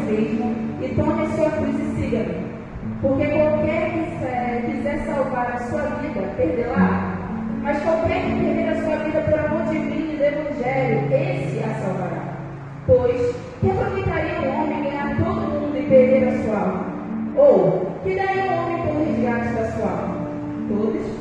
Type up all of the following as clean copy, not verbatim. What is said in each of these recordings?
mesmo e tome a sua cruz e siga-me. Porque qualquer que quiser salvar a sua vida, perdê-la. Mas qualquer que perder a sua vida por amor de mim e do Evangelho, esse a salvará. Pois, que aproveitaria o homem ganhar todo mundo e perder a sua alma? Ou, que daria o homem pelo resgate da sua alma? Todos?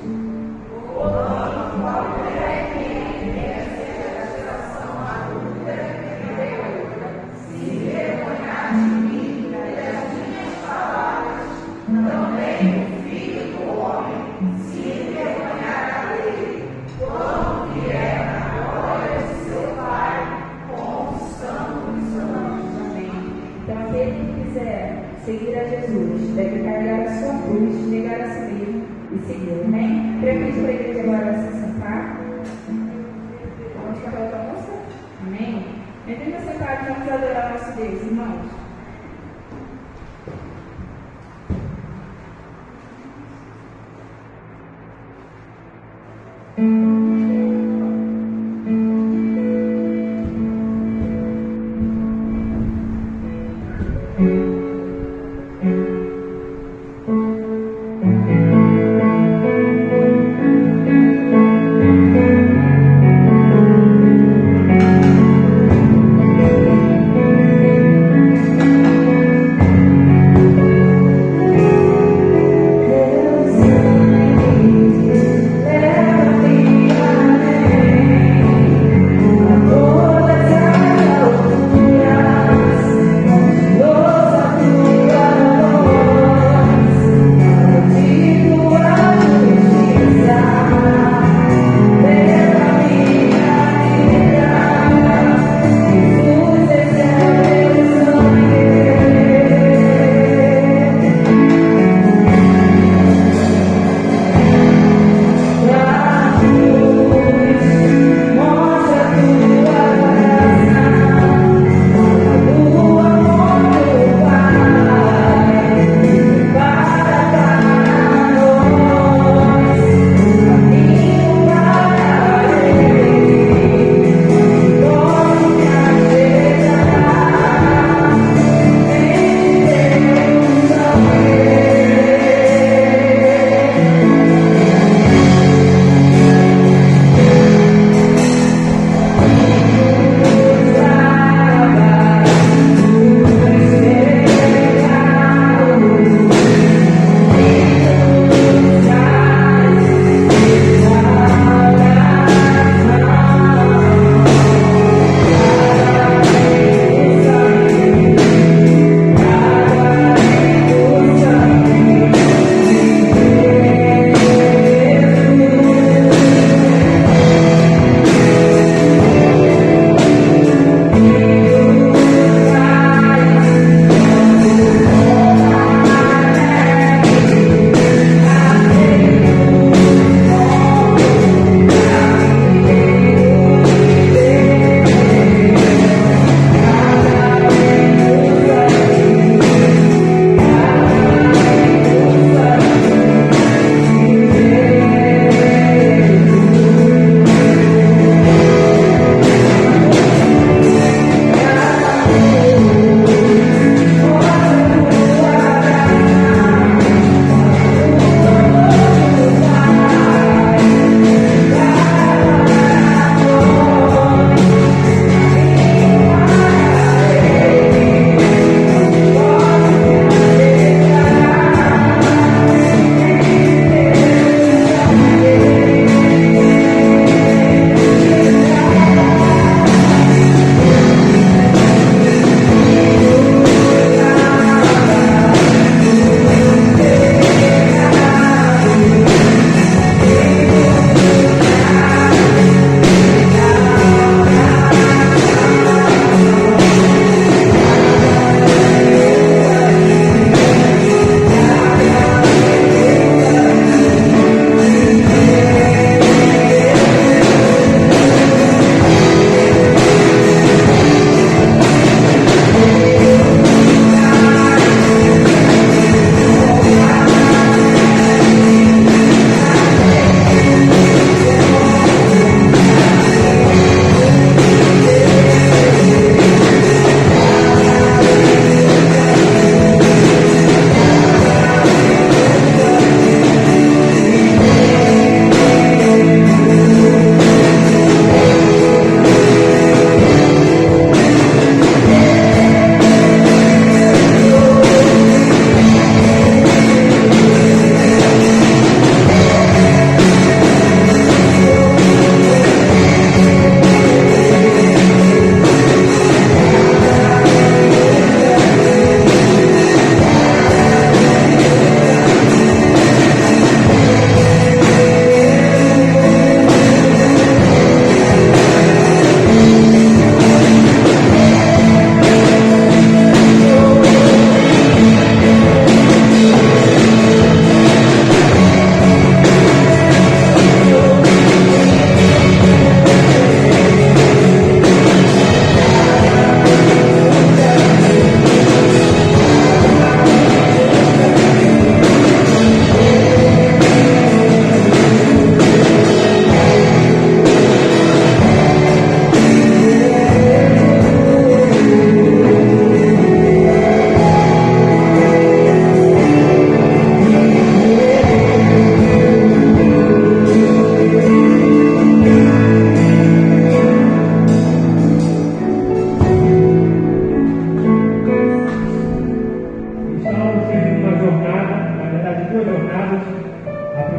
Seguir a Jesus, deve carregar a sua cruz, negar a si mesmo e seguir. Amém? Permite para a igreja agora se sentar. Vamos para a outra moça? Amém? Venha sentar e vamos adorar nosso Deus, irmãos. Leva-me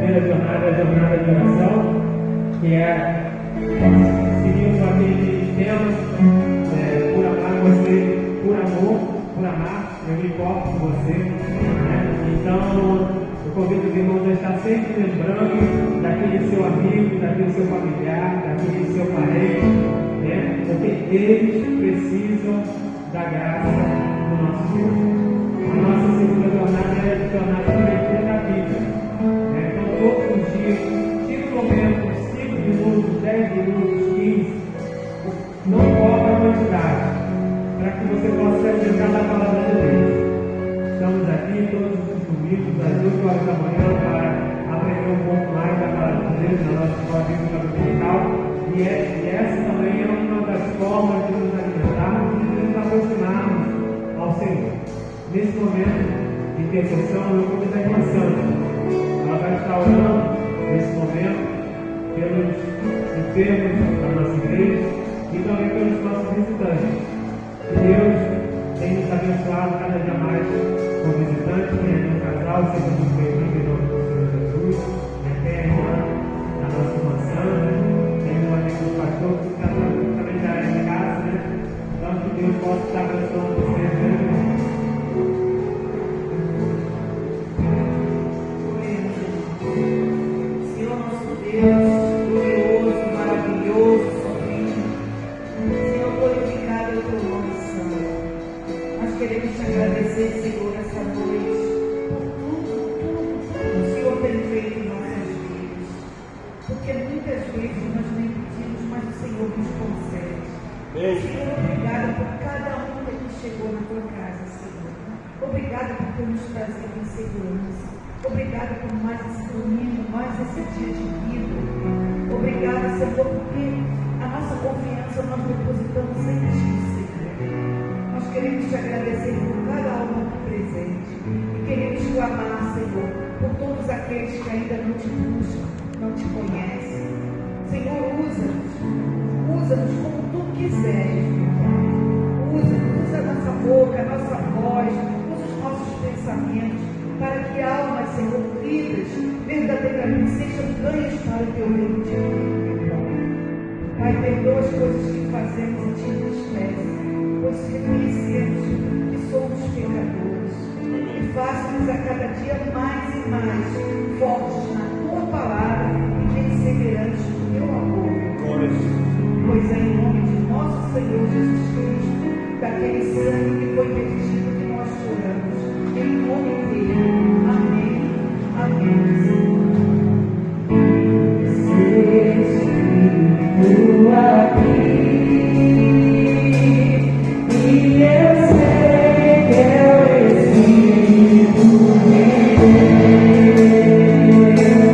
primeira jornada é a jornada de oração, que é seguindo aqueles temas, por amar você, por amor, por amar, eu me importo por você. Então, eu convido os irmãos a estar sempre lembrando daquele seu amigo, daquele seu familiar, daquele seu parente, porque eles precisam da graça do nosso Deus. A nossa segunda jornada é a jornada de leitura da Bíblia. Então, todos os dias, tira um momento, 5 minutos, 10 minutos, 15, não importa a quantidade, para que você possa se alimentar da palavra de Deus. Estamos aqui todos os domingos, às 8 horas da manhã, para aprender um pouco mais da palavra de Deus, na nossa escola bíblica dominical. E essa também é uma das formas de nos alimentarmos e de nos aproximarmos ao Senhor. Nesse momento de intercessão, eu convido a irmã Sandra. Ela vai estar orando nesse momento pelos enfermos da nossa igreja e também pelos nossos visitantes. Que Deus tem nos abençoado cada dia mais com visitantes, tem um casal, sejamos bem-vindos em nome do Senhor Jesus. Tem a irmã da nossa irmã Sandra, tem um amigo do pastor que também já é em casa, né? Então que Deus possa estar abençoando vocês, né? Senhor nosso Deus, glorioso, maravilhoso, sublime. Senhor, glorificado é o teu nome, Senhor. Nós queremos te agradecer, Senhor, essa noite, por tudo que o Senhor tem feito em nossas vidas. Porque muitas vezes nós nem pedimos, mas o Senhor nos concede. Senhor, obrigada por cada um que chegou na tua casa, Senhor. Obrigada por ter nos trazido em segurança. Obrigada por mais esse domingo, mais esse dia de vida. Obrigada, Senhor, porque a nossa confiança nós depositamos em Ti, Senhor. Nós queremos te agradecer por cada alma aqui presente e queremos clamar, Senhor, por todos aqueles que ainda não te buscam, não te conhecem. Senhor, usa-nos como Tu quiseres, meu Pai. Usa a nossa boca, a nossa voz, usa os nossos pensamentos, para que almas, Senhor, vidas, verdadeiramente sejam ganhas para o teu reino de Deus. Pai, perdoa as coisas que fazemos e te entristecem, pois reconhecemos que somos pecadores. E faça-nos a cada dia mais e mais fortes na tua palavra e perseverantes no teu amor. Pois é em nome de nosso Senhor Jesus Cristo, daquele sangue que foi vertido, que nós choramos. Em nome dele. Amém. Amém. Espírito aqui, e eu sei que é o Espírito em Deus.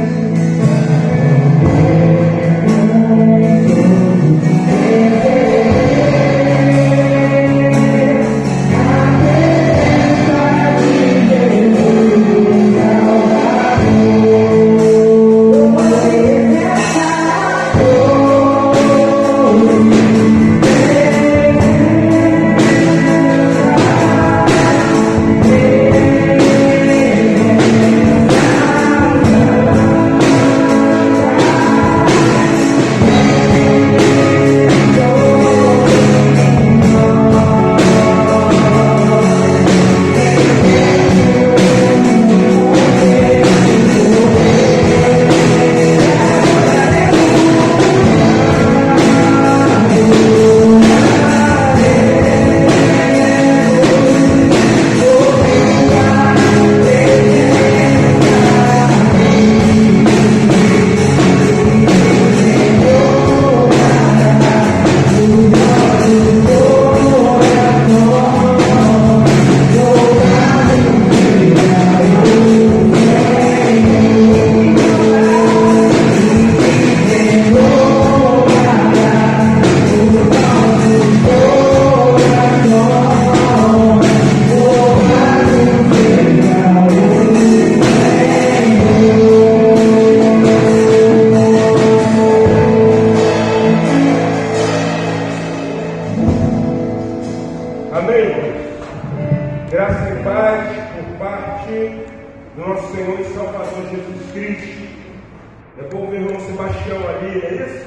É bom ver o irmão Sebastião ali, não é isso?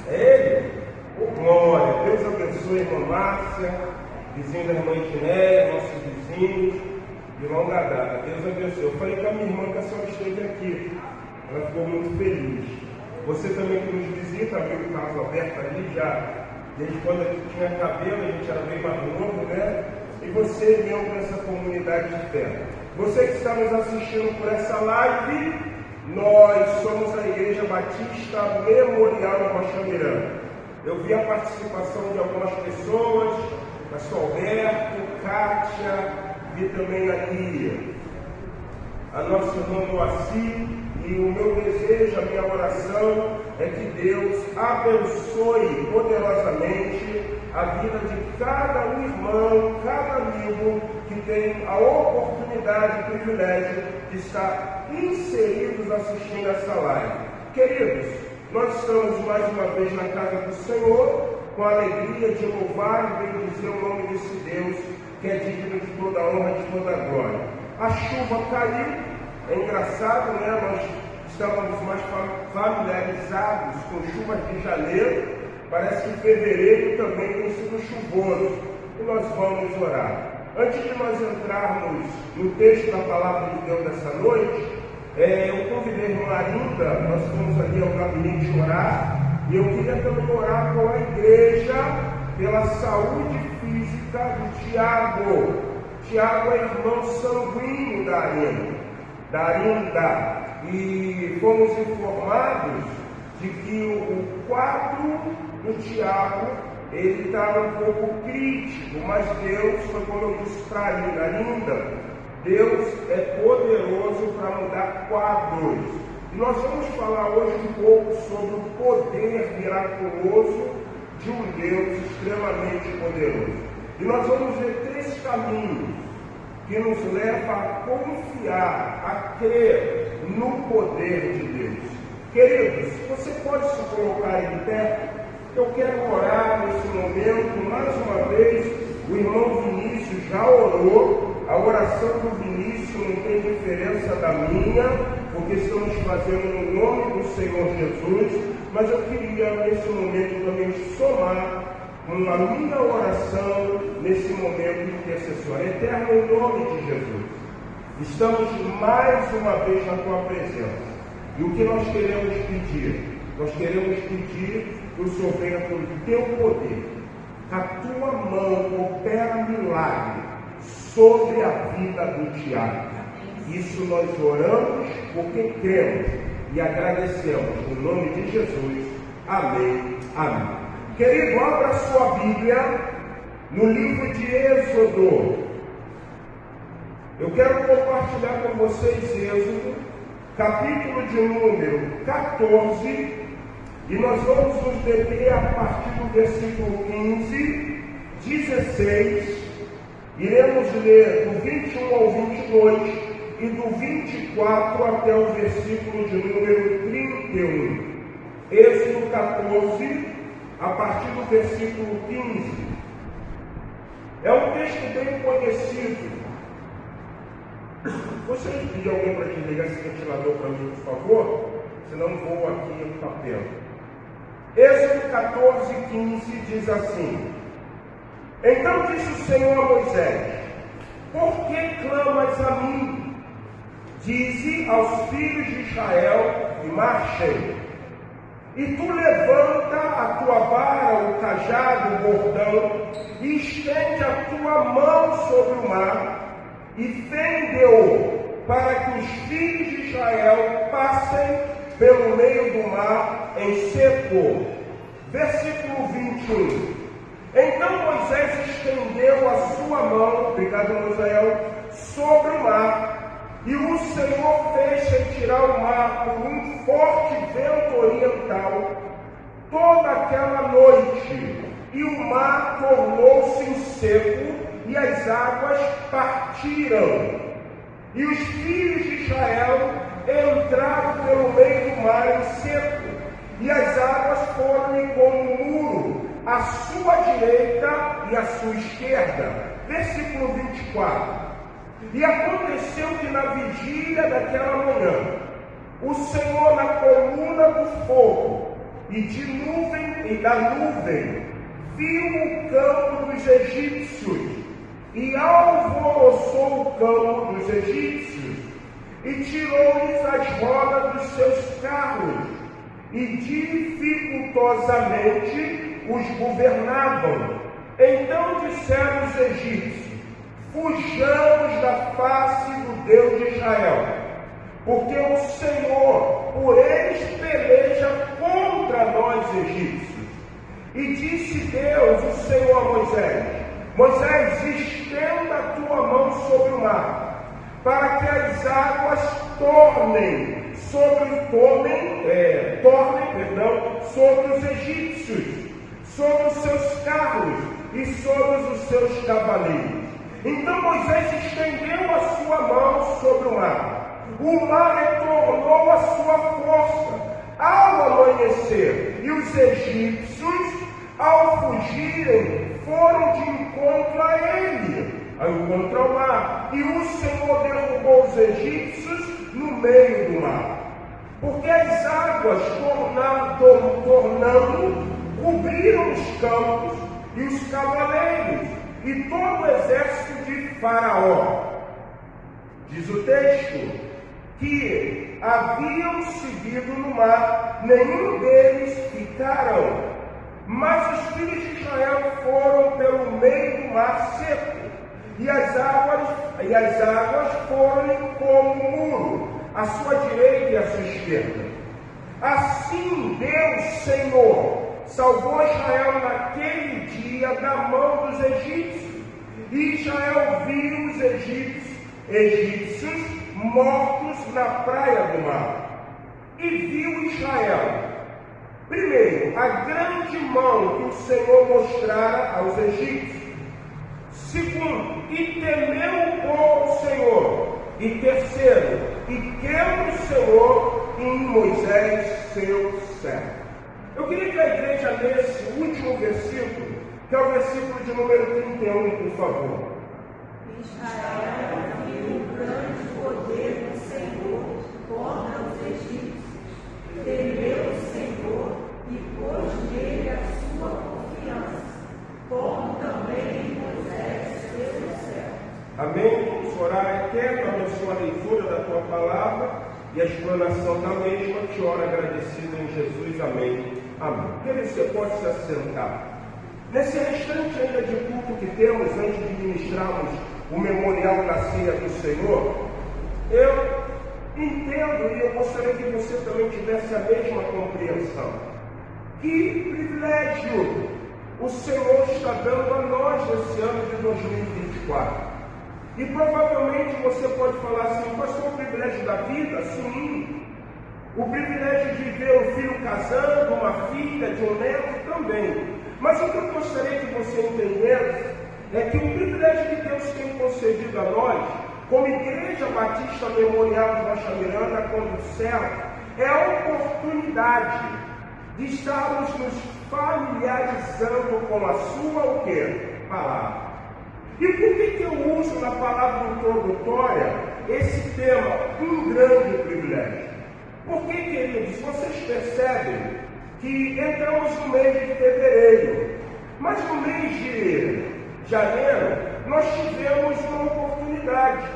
É ele? Oh, glória! Deus abençoe a irmã Márcia, vizinho da irmã Itinéia, nossos vizinhos, irmão Gadá. Deus abençoe. Eu falei com a minha irmã que a senhora esteve aqui. Ela ficou muito feliz. Você também que nos visita, amigo Carlos Alberto ali, já desde quando a gente tinha cabelo, a gente era bem mais novo, né? E você, membro dessa comunidade de fé. Você que está nos assistindo por essa live, nós somos a Igreja Batista Memorial Rocha Miranda. Eu vi a participação de algumas pessoas, pastor Alberto, Kátia, vi também a Lia, a nossa irmã Moacir, e o meu desejo, a minha oração é que Deus abençoe poderosamente a vida de cada irmão, cada amigo que tem a oportunidade e o privilégio de estar inseridos assistindo essa live. Queridos, nós estamos mais uma vez na casa do Senhor, com a alegria de louvar e bendizer o nome desse Deus que é digno de toda honra e de toda glória. A chuva caiu. É engraçado, né? Nós estávamos mais familiarizados com chuvas de janeiro. Parece que fevereiro também tem sido chuvoso. E nós vamos orar. Antes de nós entrarmos no texto da palavra de Deus dessa noite, eu convidei a irmã Arinda, nós fomos ali ao gabinete orar. E eu queria também orar com a igreja pela saúde física do Tiago. Tiago é irmão sanguíneo da Arinda, e fomos informados de que o quadro do Tiago ele estava um pouco crítico, mas Deus, foi como eu disse para a Arinda, Deus é poderoso para mudar quadros. E nós vamos falar hoje um pouco sobre o poder miraculoso de um Deus extremamente poderoso. E nós vamos ver 3 caminhos que nos leva a confiar, a crer no poder de Deus. Queridos, você pode se colocar em pé? Eu quero orar nesse momento, mais uma vez. O irmão Vinícius já orou. A oração do Vinícius não tem diferença da minha, porque estamos fazendo no nome do Senhor Jesus. Mas eu queria nesse momento também somar com a minha oração nesse momento intercessório. Eterno, em nome de Jesus, estamos mais uma vez na Tua presença. E o que nós queremos pedir? Nós queremos pedir que o Senhor venha com o Teu poder. A Tua mão opera milagre sobre a vida do Tiago. Isso nós oramos porque cremos e agradecemos. No nome de Jesus. Amém. Amém. Querido, abra sua Bíblia no livro de Êxodo. Eu quero compartilhar com vocês Êxodo, capítulo de número 14, e nós vamos nos deter a partir do versículo 15, 16, iremos ler do 21 ao 22 e do 24 até o versículo de número 31. Êxodo 14, a partir do versículo 15. É um texto bem conhecido. Gostaria de pedir alguém para desligar esse ventilador para mim, por favor? Senão vou aqui no papel. Êxodo 14, 15 diz assim: Então disse o Senhor a Moisés: Por que clamas a mim? Dize aos filhos de Israel: marchem. E tu levanta a tua vara, o cajado, o bordão, e estende a tua mão sobre o mar, e fende-o, para que os filhos de Israel passem pelo meio do mar em seco. Versículo 21. Então Moisés estendeu a sua mão, obrigado Moisés, sobre o mar, e o Senhor fez retirar o mar por um forte vento oriental toda aquela noite, e o mar tornou-se em seco, e as águas partiram. E os filhos de Israel entraram pelo meio do mar em seco, e as águas foram como um muro, à sua direita e à sua esquerda. Versículo 24. E aconteceu que na vigília daquela manhã, o Senhor na coluna coluna do fogo e da nuvem viu o campo dos egípcios e alvoroçou o campo dos egípcios e tirou-lhes as rodas dos seus carros e dificultosamente os governavam. Então disseram os egípcios: fujamos da face do Deus de Israel, porque o Senhor por eles peleja contra nós egípcios. E disse Deus, o Senhor, a Moisés: Moisés, estenda a tua mão sobre o mar, para que as águas tornem sobre os egípcios, sobre os seus carros e sobre os seus cavaleiros. Então Moisés estendeu a sua mão sobre o mar. O mar retornou a sua força ao amanhecer, e os egípcios, ao fugirem, foram de encontro a ele, ao encontro ao mar, e o Senhor derrubou os egípcios no meio do mar, porque as águas tornando cobriram os campos e os cavaleiros e todo o exército de Faraó. Diz o texto que haviam seguido no mar, nenhum deles ficaram, mas os filhos de Israel foram pelo meio do mar seco, e as águas foram como um muro, à sua direita e à sua esquerda. Assim Deus, Senhor, salvou Israel naquele dia da mão dos egípcios, e Israel viu os egípcios mortos na praia do mar. E viu Israel, primeiro, a grande mão que o Senhor mostrara aos egípcios. Segundo, e temeu o povo ao Senhor. E terceiro, e creu no Senhor e em Moisés, seu servo. Eu queria que a igreja lesse o último versículo, que é o versículo de número 31, por favor. Israel viu o grande poder do Senhor contra os egípcios, temeu o Senhor e pôs nele a sua confiança, como também em Moisés, seu servo. Amém? Vamos orar. Quero abençoar a leitura da tua palavra e a explanação da mesma. Te oro agradecido em Jesus. Amém. Amém. Querido, você pode se assentar. Nesse restante ainda de culto que temos, antes de ministrarmos o memorial da ceia do Senhor, eu entendo e eu gostaria que você também tivesse a mesma compreensão. Que privilégio o Senhor está dando a nós nesse ano de 2024. E provavelmente você pode falar assim: pastor, o privilégio da vida? Sim. O privilégio de ver um filho casando, uma filha, de um neto também. Mas o que eu gostaria que você entendesse é que o privilégio que Deus tem concedido a nós, como Igreja Batista Memorial de Rocha Miranda, quando céu, é a oportunidade de estarmos nos familiarizando com a sua o quê? Palavra. E por que eu uso na palavra introdutória esse tema, um grande privilégio? Porque, queridos, vocês percebem que entramos no mês de fevereiro, mas no mês de janeiro nós tivemos uma oportunidade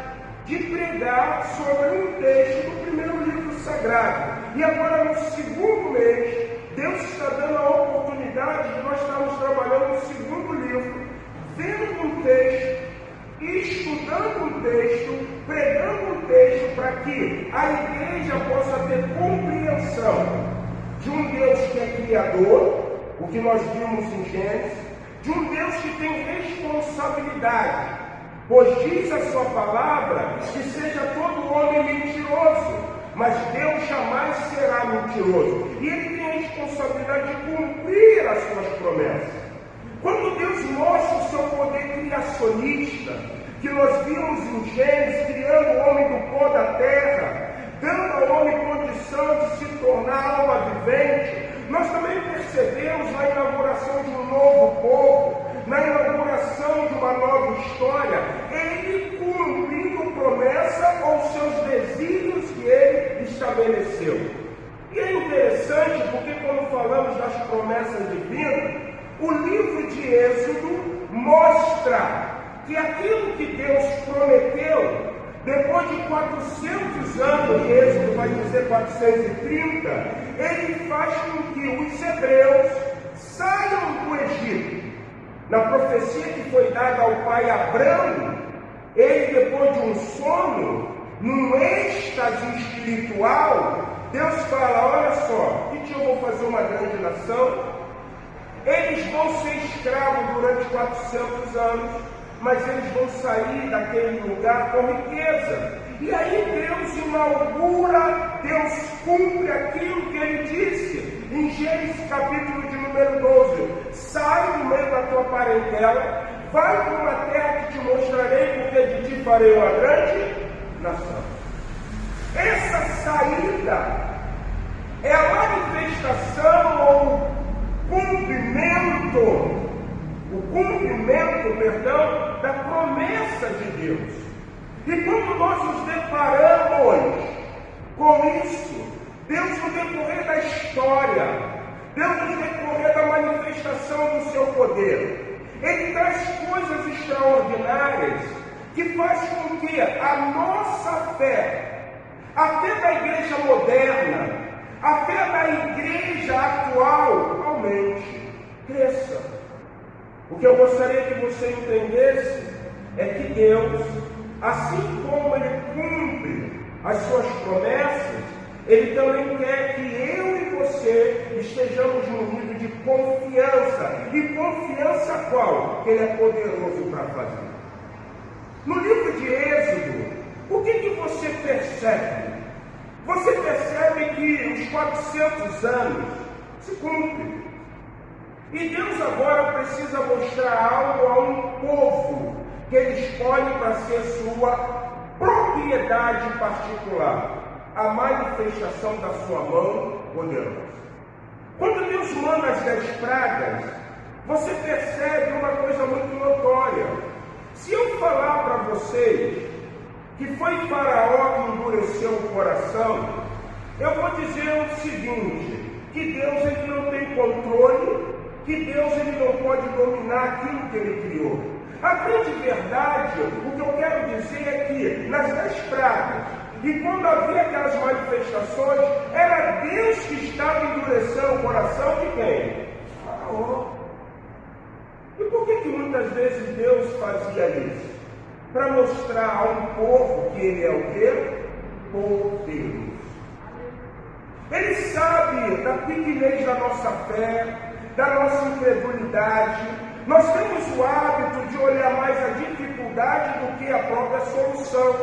de pregar sobre um texto do primeiro livro sagrado. E agora, no segundo mês, Deus está dando a oportunidade de nós estarmos trabalhando no segundo livro, vendo um texto, estudando um texto, pregando um texto, para que a igreja possa ter compreensão de um Deus que é criador, o que nós vimos em Gênesis, de um Deus que tem responsabilidade, pois diz a sua palavra que seja todo homem mentiroso, mas Deus jamais será mentiroso, e Ele tem a responsabilidade de cumprir as suas promessas. Quando Deus mostra o seu poder criacionista, que nós vimos em Gênesis, criando o homem do pó da terra, dando ao homem condição de se tornar alma vivente, nós também percebemos na inauguração de um novo povo, na inauguração de uma nova história, Ele cumprindo promessa ou seus desígnios que Ele estabeleceu. E é interessante porque quando falamos das promessas divinas, o livro de Êxodo mostra que aquilo que Deus prometeu, depois de 400 anos, e Êxodo vai dizer 430, ele faz com que os hebreus saiam do Egito. Na profecia que foi dada ao pai Abraão, ele, depois de um sono, num êxtase espiritual, Deus fala: olha só, que eu vou fazer uma grande nação, eles vão ser escravos durante 400 anos, mas eles vão sair daquele lugar com riqueza. E aí Deus inaugura, Deus cumpre aquilo que ele disse em Gênesis capítulo de número 12: sai do meio da tua parentela, vai para uma terra que te mostrarei, porque de ti farei uma grande nação. Essa saída é a manifestação ou cumprimento, da promessa de Deus. E quando nós nos deparamos com isso, Deus no decorrer da história, Deus no decorrer da manifestação do seu poder, Ele traz coisas extraordinárias que faz com que a nossa fé, a fé da igreja moderna, a fé da igreja atual, aumente, cresça. O que eu gostaria que você entendesse é que Deus, assim como Ele cumpre as suas promessas, Ele também quer que eu e você estejamos munidos de confiança. E confiança qual? Que Ele é poderoso para fazer. No livro de Êxodo, o que você percebe? Você percebe que os 400 anos se cumprem. E Deus agora precisa mostrar algo a um povo que Ele escolhe para ser sua propriedade particular, a manifestação da sua mão poderosa. Quando Deus manda as 10 pragas, você percebe uma coisa muito notória. Se eu falar para vocês que foi Faraó que endureceu o coração, eu vou dizer o seguinte: que Deus ele não tem controle, que Deus ele não pode dominar aquilo que Ele criou. A grande verdade, o que eu quero dizer é que nas 10 pragas, e quando havia aquelas manifestações, era Deus que estava endurecendo o coração de quem? Faraó. E por que muitas vezes Deus fazia isso? Para mostrar a um povo que Ele é o quê? Poderoso. Ele sabe da pequenez da nossa fé, da nossa incredulidade. Nós temos o hábito de olhar mais a dificuldade do que a própria solução.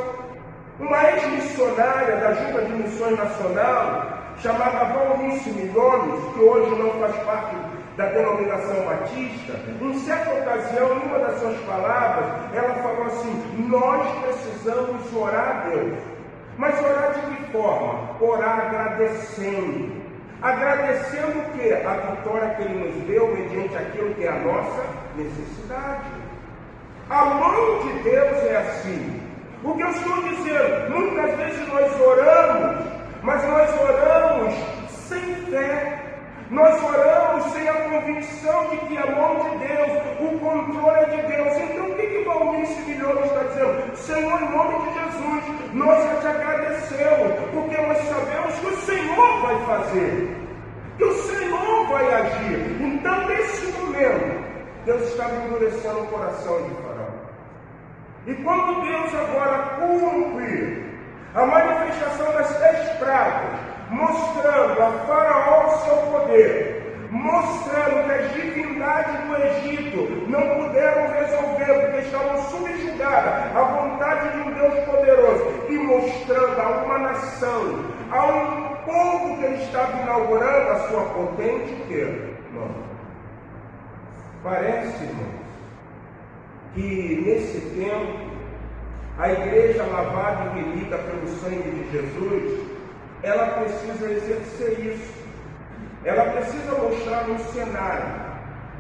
Uma ex-missionária da Junta de Missões Nacional, chamada Valnice Milhomes, que hoje não faz parte da denominação batista, em certa ocasião, em uma das suas palavras, ela falou assim: nós precisamos orar a Deus. Mas orar de que forma? Orar agradecendo. Agradecendo o quê? A vitória que Ele nos deu mediante aquilo que é a nossa necessidade. A mão de Deus é assim. O que eu estou dizendo? Muitas vezes nós oramos, mas nós oramos sem fé. Nós oramos sem a convicção de que a mão de Deus, o controle é de Deus. Então o que Valnice Milhomes está dizendo? Senhor, em nome de Jesus, nós já te agradecemos, porque nós sabemos que o Senhor vai fazer, que o Senhor vai agir. Então nesse momento, Deus estava endurecendo o coração de Faraó. E quando Deus agora cumpre a manifestação das 10 pragas, mostrando a Faraó o seu poder, mostrando que as divindades do Egito não puderam resolver, porque estavam subjugadas à vontade de um Deus poderoso, e mostrando a uma nação, a um povo que ele estava inaugurando a sua potente mão. Parece, irmãos, que nesse tempo, a igreja lavada e remida pelo sangue de Jesus, ela precisa exercer isso. Ela precisa mostrar um cenário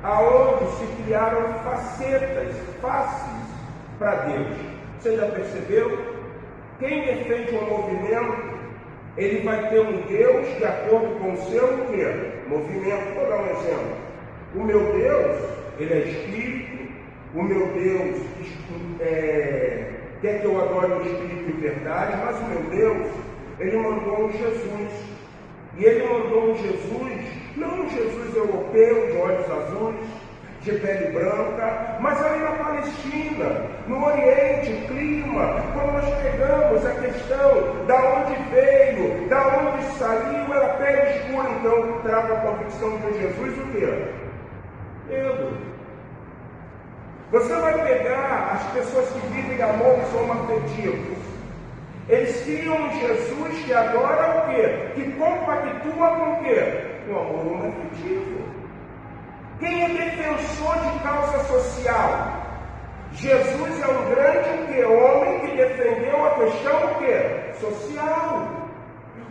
aonde se criaram facetas, faces para Deus. Você já percebeu? Quem defende um movimento, ele vai ter um Deus de acordo com o seu quê? Movimento. Vou dar um exemplo. O meu Deus, ele é espírito. O meu Deus quer que eu adore o espírito e verdade, mas o meu Deus, ele mandou um Jesus. E ele mandou um Jesus, não um Jesus europeu, de olhos azuis, de pele branca, mas ali na Palestina, no Oriente, o clima, quando nós pegamos a questão da onde veio, da onde saiu, era pele escura, então traga a convicção de Jesus o quê? Pedro. Você vai pegar as pessoas que vivem amores homoafetivos. Eles criam um Jesus que adora o quê? Que compactua com o quê? O amor homoafetivo. Quem é defensor de causa social? Jesus é um grande homem que defendeu a questão o quê? Social.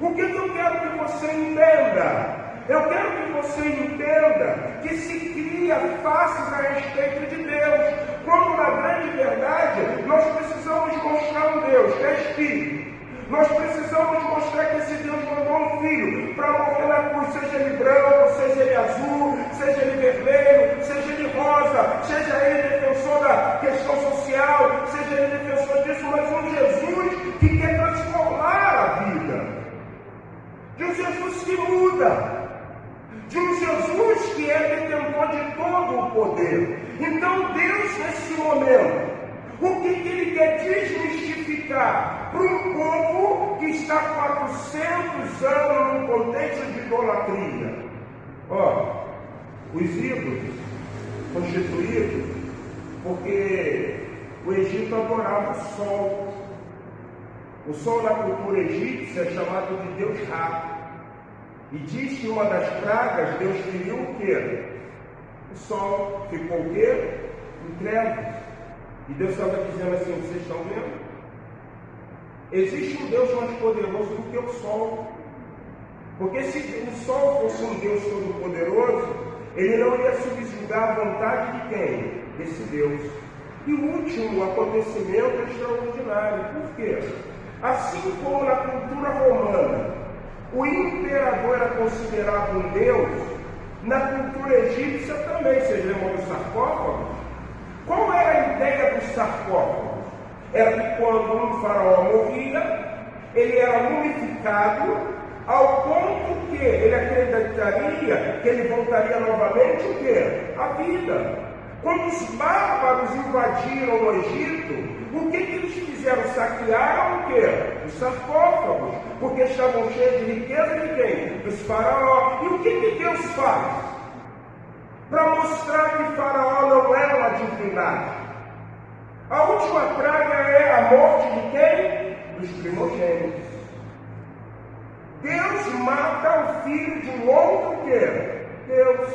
O que eu quero que você entenda? Eu quero que você entenda que se cria faces a respeito de Deus, quando na grande verdade nós precisamos mostrar um Deus que é Espírito. Nós precisamos mostrar que esse Deus mandou um filho para morrer na cruz, seja ele branco, seja ele azul, seja ele vermelho, seja ele rosa, seja ele defensor da questão social, seja ele defensor disso, mas um Jesus que quer transformar a vida, de um Jesus que muda, de um Jesus que é detentor de todo o poder. Então Deus, nesse momento, o que ele quer desmistificar para um povo que está há 400 anos num contexto de idolatria? Os ídolos constituídos, porque o Egito adorava o sol. O sol na cultura egípcia é chamado de Deus Ra. E diz que uma das pragas, Deus feriu o quê? O sol. Ficou o quê? Em trevas. E Deus estava dizendo assim, vocês estão vendo? Existe um Deus mais poderoso do que o sol. Porque se o sol fosse um Deus todo-poderoso, ele não ia subjugar a vontade de quem? Desse Deus. E o último acontecimento é extraordinário. Por quê? Assim como na cultura romana, o imperador era considerado um Deus, na cultura egípcia também. Vocês lembram do sarcófago? Qual era a ideia dos sarcófagos? Era que quando um faraó morria, ele era mumificado ao ponto que ele acreditaria que ele voltaria novamente o quê? A vida. Quando os bárbaros invadiram o Egito, o que eles fizeram? Saquearam o quê? Os sarcófagos, porque estavam cheios de riqueza de quem? Dos faraó. E o que Deus faz? Para mostrar que Faraó não é uma divindade. A última praga é a morte de quem? Dos primogênitos. Deus mata o filho de um outro quê? Deus.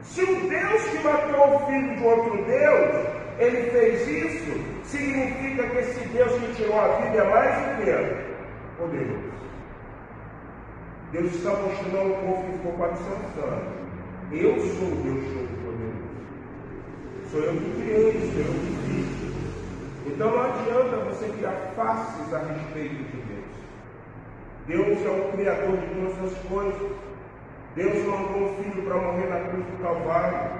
Se o Deus que matou o filho de outro Deus, ele fez isso, significa que esse Deus que tirou a vida é mais o quê? Poderoso. Deus está mostrando ao povo que ficou 400 anos. Eu sou o Deus Todo-Poderoso. Sou eu que criei, sou eu que fiz. Então não adianta você criar faces a respeito de Deus. Deus é o Criador de todas as coisas. Deus mandou um filho para morrer na cruz do Calvário.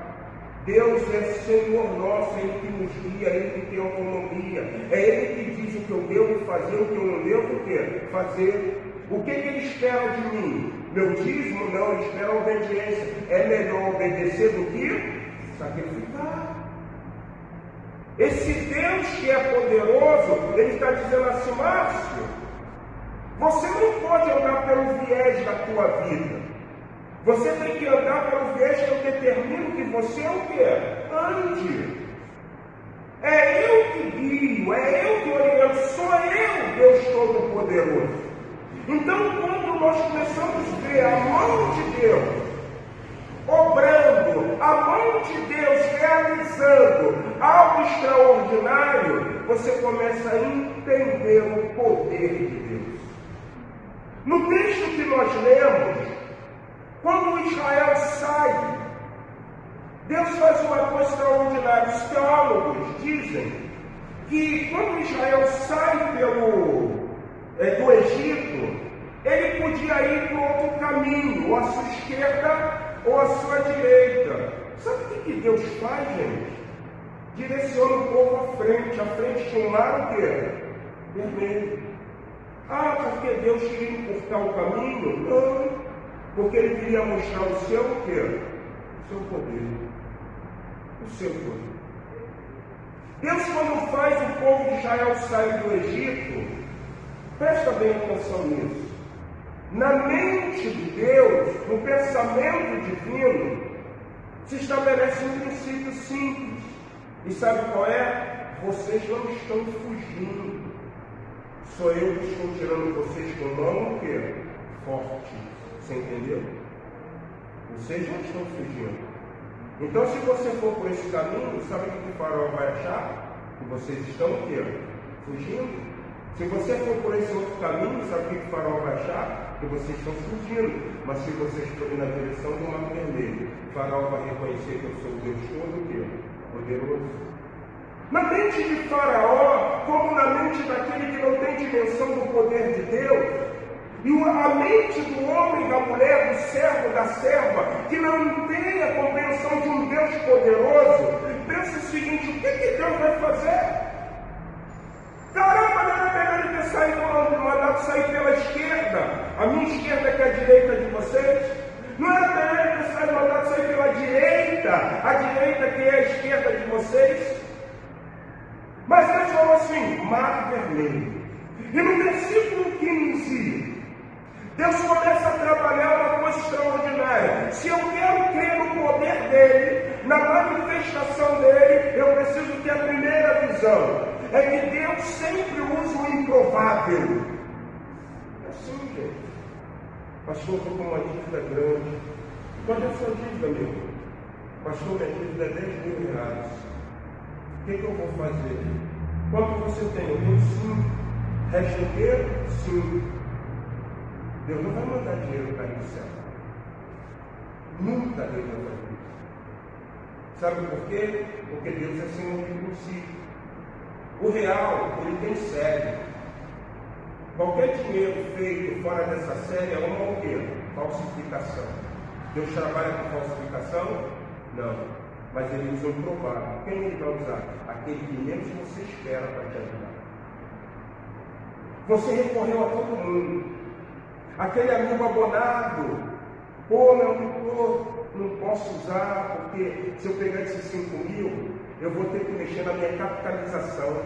Deus é Senhor nosso, Ele que nos guia, Ele que tem autonomia. É Ele que diz o que eu devo fazer, o que eu não devo fazer. O que Ele espera de mim? Meu dízimo? Não, Ele espera a obediência. É melhor obedecer do que sacrificar. Esse Deus que é poderoso, Ele está dizendo assim, Márcio, você não pode andar pelo viés da tua vida. Você tem que andar pelo viés que eu determino que você é o quê? Ande. É eu que guio, é eu que oriento, sou eu, Deus Todo-Poderoso. Então, quando nós começamos a ver a mão de Deus obrando, a mão de Deus realizando algo extraordinário, você começa a entender o poder de Deus. No texto que nós lemos, quando Israel sai, Deus faz uma coisa extraordinária. Os teólogos dizem que quando Israel sai do Egito, ele podia ir para outro caminho, ou à sua esquerda ou à sua direita. Sabe o que Deus faz, gente? Direciona o povo à frente. À frente tinha um mar o quê? Vermelho. Ah, porque Deus queria encurtar o caminho? Não. Porque Ele queria mostrar o seu o quê? O seu poder. O seu poder. Deus, quando faz o povo de Israel sair do Egito, presta bem atenção nisso. Na mente de Deus, no pensamento divino, se estabelece um princípio simples. E sabe qual é? Vocês não estão fugindo. Sou eu que estou tirando vocês com mão o quê? Forte. Você entendeu? Vocês não estão fugindo. Então, se você for por esse caminho, sabe o que o faraó vai achar? Que vocês estão o quê? Fugindo. Se você for por esse outro caminho, sabe o que o faraó vai achar? Que vocês estão fugindo. Mas se vocês forem na direção do mar vermelho, o faraó vai reconhecer que eu sou o Deus todo o quê? Poderoso. Na mente de faraó, como na mente daquele que não tem dimensão do poder de Deus, e a mente do homem, da mulher, do servo, da serva, que não tem a compreensão de um Deus poderoso, pensa o seguinte: o que Deus vai fazer? Caramba, não era melhor ele ter saído, mandado sair pela esquerda, a minha esquerda que é a direita de vocês? Não era melhor ele ter saído, mandado sair pela direita, a direita que é a esquerda de vocês? Mas Deus falou assim: mar vermelho. E no versículo 15, Deus começa a trabalhar uma coisa extraordinária. Se eu quero crer no poder dele, na manifestação dele, eu preciso ter a primeira visão. É que Deus sempre usa o improvável. É assim, gente. Pastor, estou com uma dívida grande. Qual é a sua dívida, meu irmão? Pastor, minha dívida é 10 mil reais. O que eu vou fazer? Quanto você tem? Eu tenho 5. Resta o quê? 5. Deus não vai mandar dinheiro cair do céu. Nunca Deus vai fazer isso. Sabe por quê? Porque Deus é Senhor de princípio. O real, ele tem série. Qualquer dinheiro feito fora dessa série é uma o quê? Falsificação. Deus trabalha com falsificação? Não. Mas ele usa o improvável. Quem ele vai usar? Aquele que menos você espera para te ajudar. Você recorreu a todo mundo. Aquele amigo abonado. Pô, meu amigo, não posso usar, porque se eu pegar esses 5 mil, eu vou ter que mexer na minha capitalização.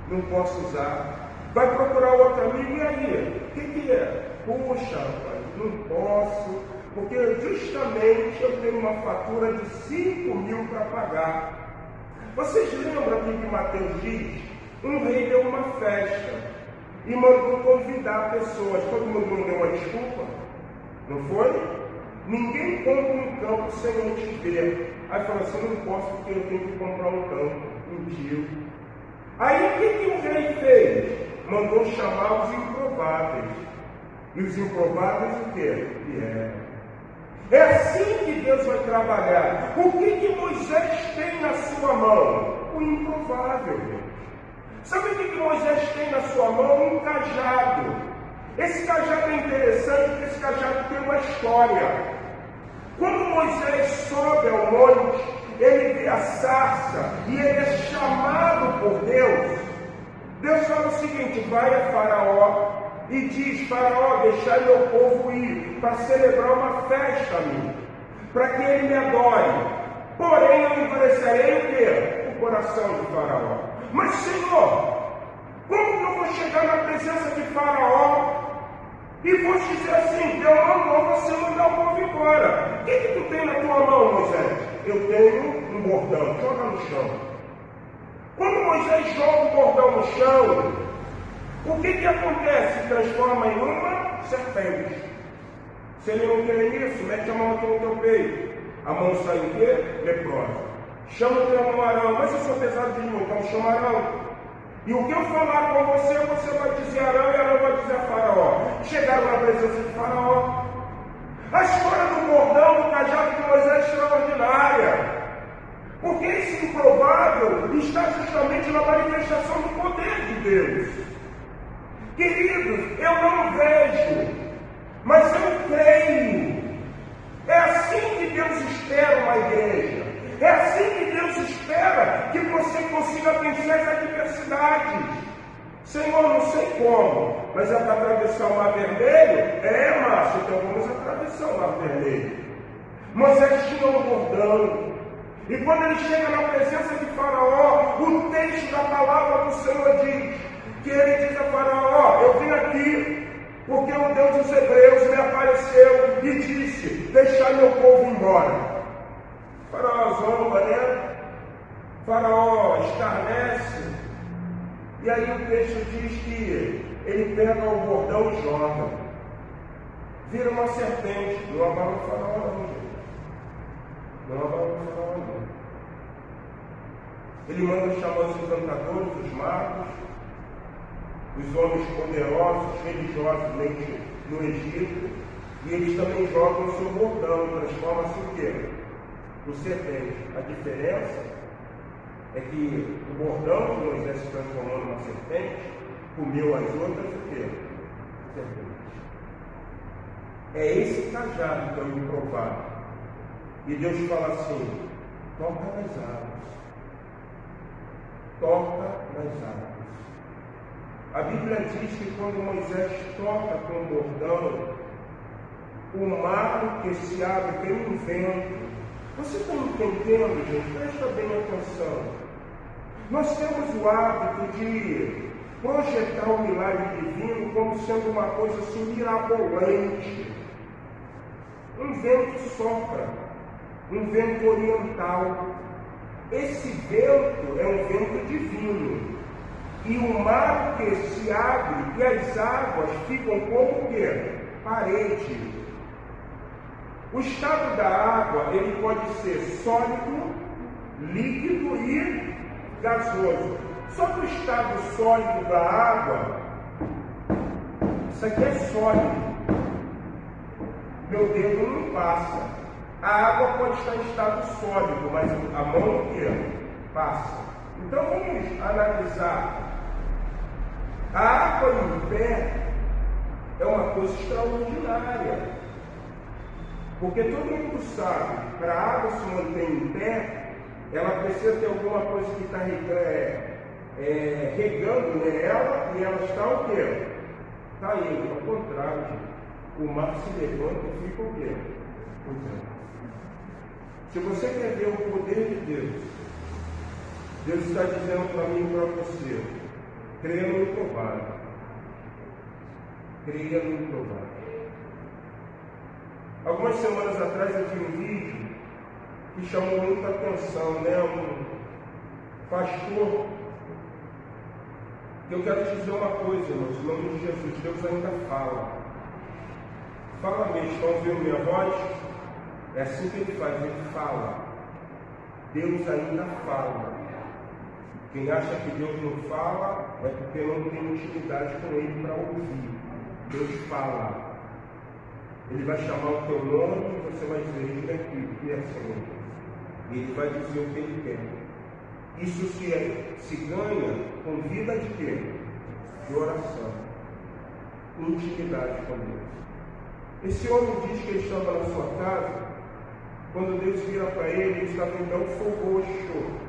Não posso usar. Vai procurar outro amigo, e aí? O que é? Puxa, rapaz, não posso, porque justamente eu tenho uma fatura de 5 mil para pagar. Vocês lembram que Mateus diz? Um rei deu uma festa e mandou convidar pessoas. Todo mundo não deu uma desculpa? Não foi? Ninguém compra um campo sem antes ver. Aí falou assim: não posso porque eu tenho que comprar um campo. Mentiu. Aí o que o rei fez? Mandou chamar os improváveis. E os improváveis o quê? Vieram. É assim que Deus vai trabalhar. O que Moisés tem na sua mão? O improvável. Sabe o que Moisés tem na sua mão? Um cajado. Esse cajado é interessante porque esse cajado tem uma história. Quando Moisés sobe ao monte, ele vê a sarça e ele é chamado por Deus. Deus fala o seguinte: vai a Faraó e diz: Faraó, deixai meu povo ir para celebrar uma festa a mim, para que ele me adore. Porém, eu endurecerei o quê? O coração de Faraó. Mas, Senhor, como que eu vou chegar na presença de Faraó e vou te dizer assim: Deus mandou você mandar o povo embora? O que tu tem na tua mão, Moisés? Eu tenho um bordão. Joga no chão. Quando Moisés joga o bordão no chão, o que acontece? Transforma em uma serpente. Se ele não quer isso, mete a mão aqui no teu peito. A mão sai o quê? Leprosa. Chama o teu irmão Arão. Mas eu sou pesado de mim, então chama Arão. E o que eu falar com você, você vai dizer Arão e Arão vai dizer a Faraó. Chegaram na presença de Faraó. A história do bordão, do cajado de Moisés é extraordinária. Porque esse improvável está justamente na manifestação do poder de Deus. Queridos, eu não vejo ainda vencer as adversidades. Senhor, não sei como, mas é para atravessar o Mar Vermelho? É, Márcio, então vamos atravessar o Mar Vermelho. Moisés tinha um bordão. E quando ele chega na presença de Faraó, o texto da palavra do Senhor diz que ele diz a Faraó: eu vim aqui porque o Deus dos Hebreus me apareceu e disse: deixar meu povo embora. Faraó zomba, né? Faraó escarnece. E aí o texto diz que ele pega o bordão e joga. Vira uma serpente. Não abala o Faraó não, gente. Não abala o Faraó não. Ele manda chamar os encantadores, os magos, os homens poderosos, religiosamente no Egito, e eles também jogam o seu bordão, transforma-se o quê? No serpente. A diferença é que o bordão que Moisés se transformou numa serpente, comeu as outras o quê? Serpente. É esse cajado que eu me provar. E Deus fala assim: toca nas águas. Toca nas águas. A Bíblia diz que quando Moisés toca com o bordão, o mar que se abre, vem um vento. Você está entendendo, gente? Presta bem atenção. Nós temos o hábito de projetar o milagre divino como sendo uma coisa assim mirabolante. Um vento sopra, um vento oriental. Esse vento é um vento divino. E o mar que se abre e as águas ficam como o quê? Parede. O estado da água, ele pode ser sólido, líquido e gasoso. Só que o estado sólido da água, isso aqui é sólido. Meu dedo não passa. A água pode estar em estado sólido, mas a mão o quê? Passa. Então vamos analisar. A água em pé é uma coisa extraordinária. Porque todo mundo sabe, para a água se manter em pé, ela precisa ter alguma coisa que está regando nela, e ela está o quê? Está indo. Ao contrário, o mar se levanta e fica o quê? Se você quer ver o poder de Deus, Deus está dizendo para mim e para você: creia no improvável. Creia no improvável. Algumas semanas atrás eu vi um vídeo que chamou muita atenção, né? Um pastor. Eu quero te dizer uma coisa, irmãos, em nome de Jesus, Deus ainda fala. Fala mesmo, estão ouvindo minha voz? É assim que ele faz, ele fala. Deus ainda fala. Quem acha que Deus não fala é porque não tem intimidade com Ele para ouvir. Deus fala. Ele vai chamar o teu nome e você vai dizer: diga aqui, o que é, Senhor? E Ele vai dizer o que Ele quer. Isso se ganha com vida de quê? De oração. Intimidade com Deus. Esse homem diz que ele estava na sua casa. Quando Deus vira para ele estava então roxo.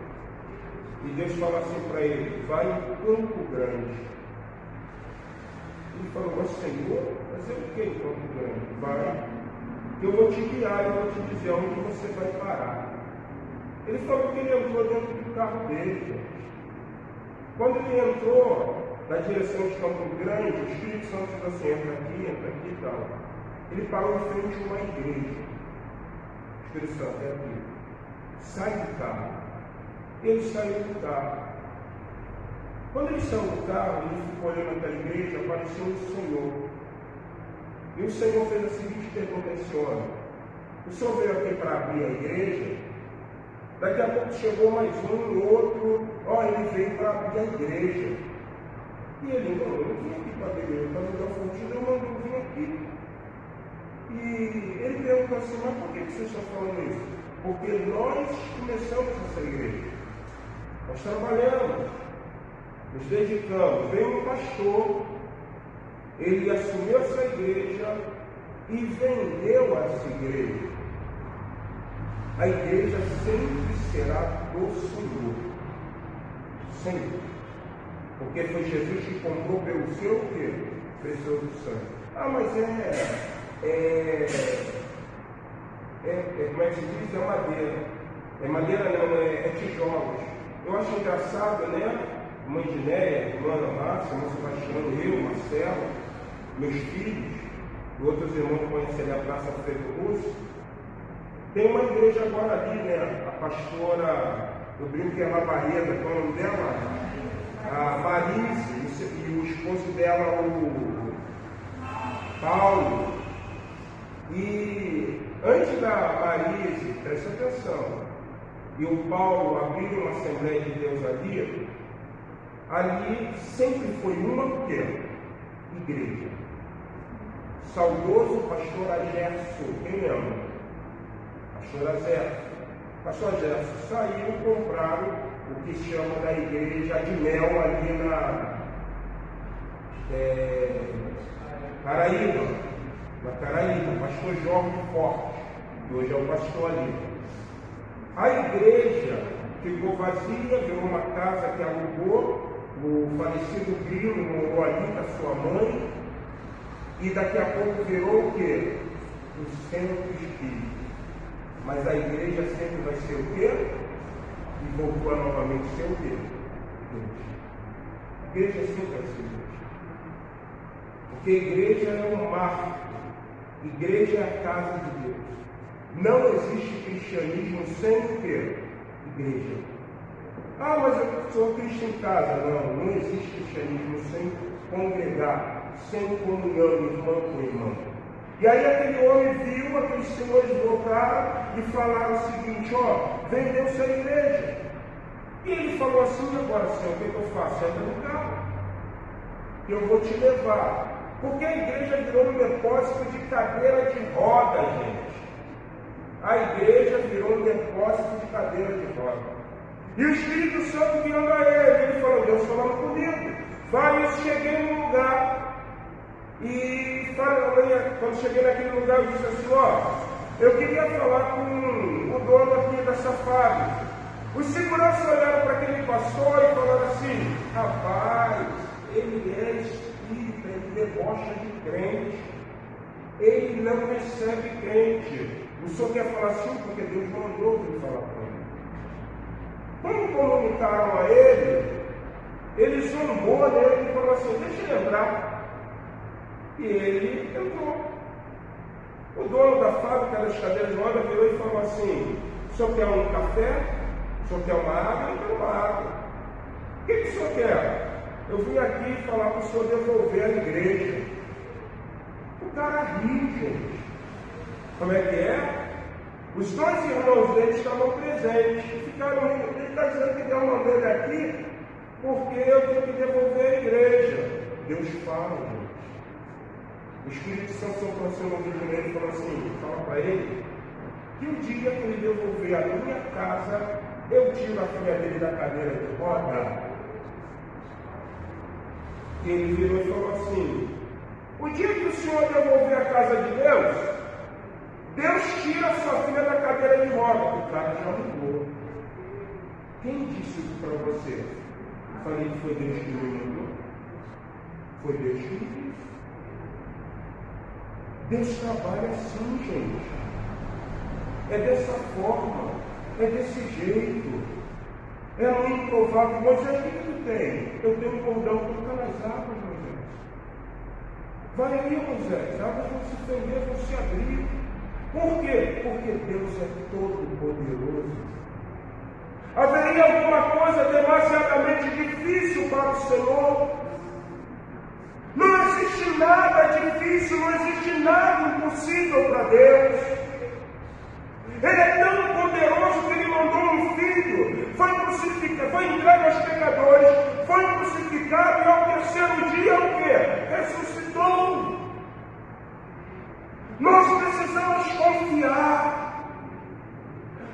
E Deus fala assim para ele: vai em Campo Grande. Ele falou: mas Senhor, fazer o que em Campo Grande? Vai, que eu vou te guiar, eu vou te dizer onde você vai parar. Ele falou que ele entrou dentro do carro dele, gente. Quando ele entrou na direção de Campo Grande, o Espírito Santo disse assim: entra aqui e tal. Ele parou em frente a uma igreja. O Espírito Santo é aqui. Sai do carro. Ele saiu do carro. Quando ele saiu do carro, ele ficou olhando aquela igreja, apareceu o Senhor. E o Senhor fez a seguinte pergunta a esse homem: o Senhor veio aqui para abrir a igreja? Daqui a pouco chegou mais um e outro. Ele veio para abrir a igreja. E ele: não, eu não vim aqui para abrir a igreja, para me dar fundido, eu não vim aqui. E ele perguntou assim: mas por que vocês estão falando isso? Porque nós começamos essa igreja. Nós trabalhamos, nos dedicamos. Veio um pastor, ele assumiu essa igreja e vendeu essa igreja. A igreja sempre será do Senhor. Sim. Porque foi Jesus que comprou pelo seu quê? Precioso sangue. Ah, mas como é que se diz? É madeira. É madeira não, é tijolos. Eu acho engraçado, né? Mãe de Néia, irmã Márcia, irmão Sebastião, eu, Marcelo, meus filhos, e outros irmãos que conhecem a Praça Alfredo Russo. Tem uma igreja agora ali, né? A pastora, eu brinco que é a Barreda, qual é o nome dela? A Marise, e o esposo dela, o Paulo. E antes da Marise, presta atenção, e o Paulo abriram uma Assembleia de Deus ali sempre foi uma igreja. Saudoso pastor Agércio, quem lembra? Pastor Agércio. Pastor Agércio saiu e compraram o que chama da igreja de Mel ali na Caraíba, pastor Jorge Forte, que hoje é o pastor ali. A igreja ficou vazia, virou uma casa que alugou, o falecido Grilo morou ali com a sua mãe, e daqui a pouco virou o quê? O centro espírita. Mas a igreja sempre vai ser o quê? E voltou a novamente ser o quê? A igreja sempre vai ser igreja. Porque a igreja é um marco. Igreja é a casa de Deus. Não existe cristianismo sem o quê? Igreja. Ah, mas eu sou cristão em casa. Não existe cristianismo sem congregar, sem comunhão, irmão com irmão. E aí aquele homem viu aqueles senhores voltaram e falaram o seguinte: vendeu-se a igreja. E ele falou assim: agora Senhor, o que eu faço? Entra no carro, eu vou te levar. Porque a igreja virou um depósito de cadeira de roda, gente. A igreja virou um depósito de cadeira de roda. E o Espírito Santo guiando a ele falou: Deus falando comigo. Vai, eu cheguei num lugar. E quando cheguei naquele lugar, eu disse assim: eu queria falar com o dono aqui dessa fábrica. Os seguranças olharam para aquele pastor e falaram assim: rapaz, ele é espírita, ele debocha de crente, ele não recebe crente. O senhor quer falar assim porque Deus mandou ele falar com ele. Quando comunicaram a ele zombou nele e falou assim: deixa ele entrar. E ele entrou. O dono da fábrica das cadeiras de roda virou e falou assim: o senhor quer um café? O senhor quer uma água? Eu quero uma água. O que o senhor quer? Eu vim aqui falar para o senhor devolver a igreja. O cara riu, gente. Como é que é? Os dois irmãos dele estavam presentes. Ficaram rindo. Ele está dizendo que deu uma dele aqui porque eu tenho que devolver a igreja. Deus fala, gente. O Espírito Santo soltou o seu ouvido nele e falou assim: fala para ele que o dia que ele devolver a minha casa, eu tiro a filha dele da cadeira de roda. E ele virou e falou assim: o dia que o senhor devolver a casa de Deus, Deus tira a sua filha da cadeira de roda. O cara já mudou. Quem disse isso para você? Eu falei que foi Deus que me mandou. Foi Deus que me disse. Deus trabalha assim, gente. É dessa forma, é desse jeito. É um improvável. Moisés, o que tu tem? Eu tenho um cordão, toca nas águas, Moisés. Vai aí, Moisés, as águas vão se fender, vão se abrir. Por quê? Porque Deus é todo poderoso. Haveria alguma coisa demasiadamente difícil para o Senhor? Não existe nada difícil, não existe nada impossível para Deus. Ele é tão poderoso que ele mandou um filho, foi crucificado, foi entregue aos pecadores, foi crucificado e ao terceiro dia o quê? Ressuscitou. Nós precisamos confiar.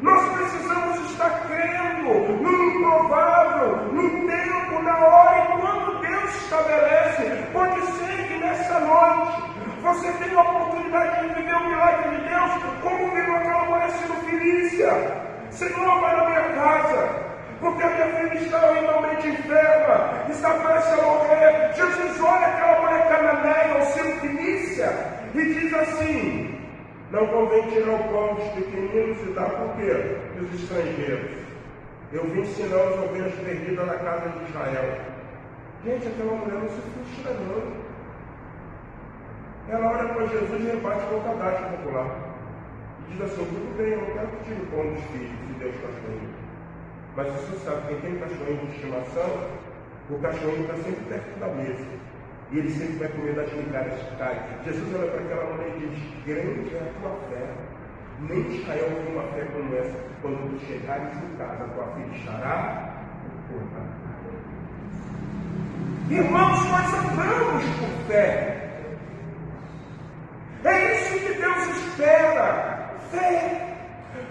Nós precisamos estar crendo no improvável, no tempo, na hora e quando Deus estabelece. Pode ser que nessa noite você tenha a oportunidade de viver o milagre de Deus, como viu aquela mulher Filícia. Senhor, vai na minha casa. porque a minha filha está horrivelmente enferma, está prestes a morrer. Jesus olha aquela mulher cananeia, ou Sirofenícia, e diz assim: não convém tirar o pão dos pequeninos e dar por quê? Dos estrangeiros. Eu vim ensinar as ovelhas perdidas na casa de Israel. Gente, aquela mulher não se frustra não. Ela olha para Jesus e rebate com o cadastro popular. E diz assim: tudo bem, eu não quero que tire o pão dos filhos de Deus cachorrinho. Mas você sabe, quem tem cachorrinho de estimação, o cachorrinho está sempre perto da mesa. E ele sempre vai comer das migalhas que caem. Jesus olha para aquela mulher e diz: grande é a tua fé. Nem Israel viu uma fé como essa. Quando tu chegares em casa, tua filha estará curada. Irmãos, nós andamos por fé. É isso que Deus espera. Fé.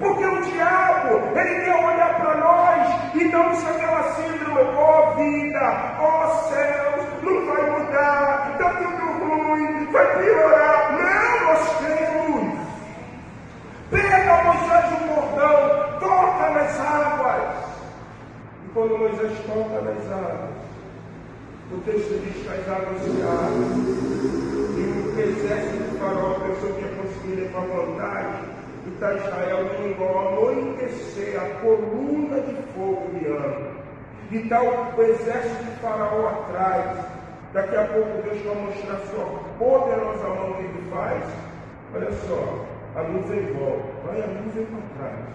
Porque o diabo, ele quer olhar para nós e damos aquela síndrome: ó vida, ó céus, não vai mudar, está tudo ruim, vai piorar. Não, nós cremos. Pega Moisés no cordão, toca nas águas. E quando Moisés toca nas águas, o texto diz que as águas se abrem. E o exército de Faraó pensou que ia conseguir levar vantagem. E está Israel indo ao anoitecer, a coluna de fogo guiando. E está o exército de Faraó atrás. Daqui a pouco Deus vai mostrar sua poderosa mão que ele faz. Olha só, a nuvem volta, vai a nuvem para trás.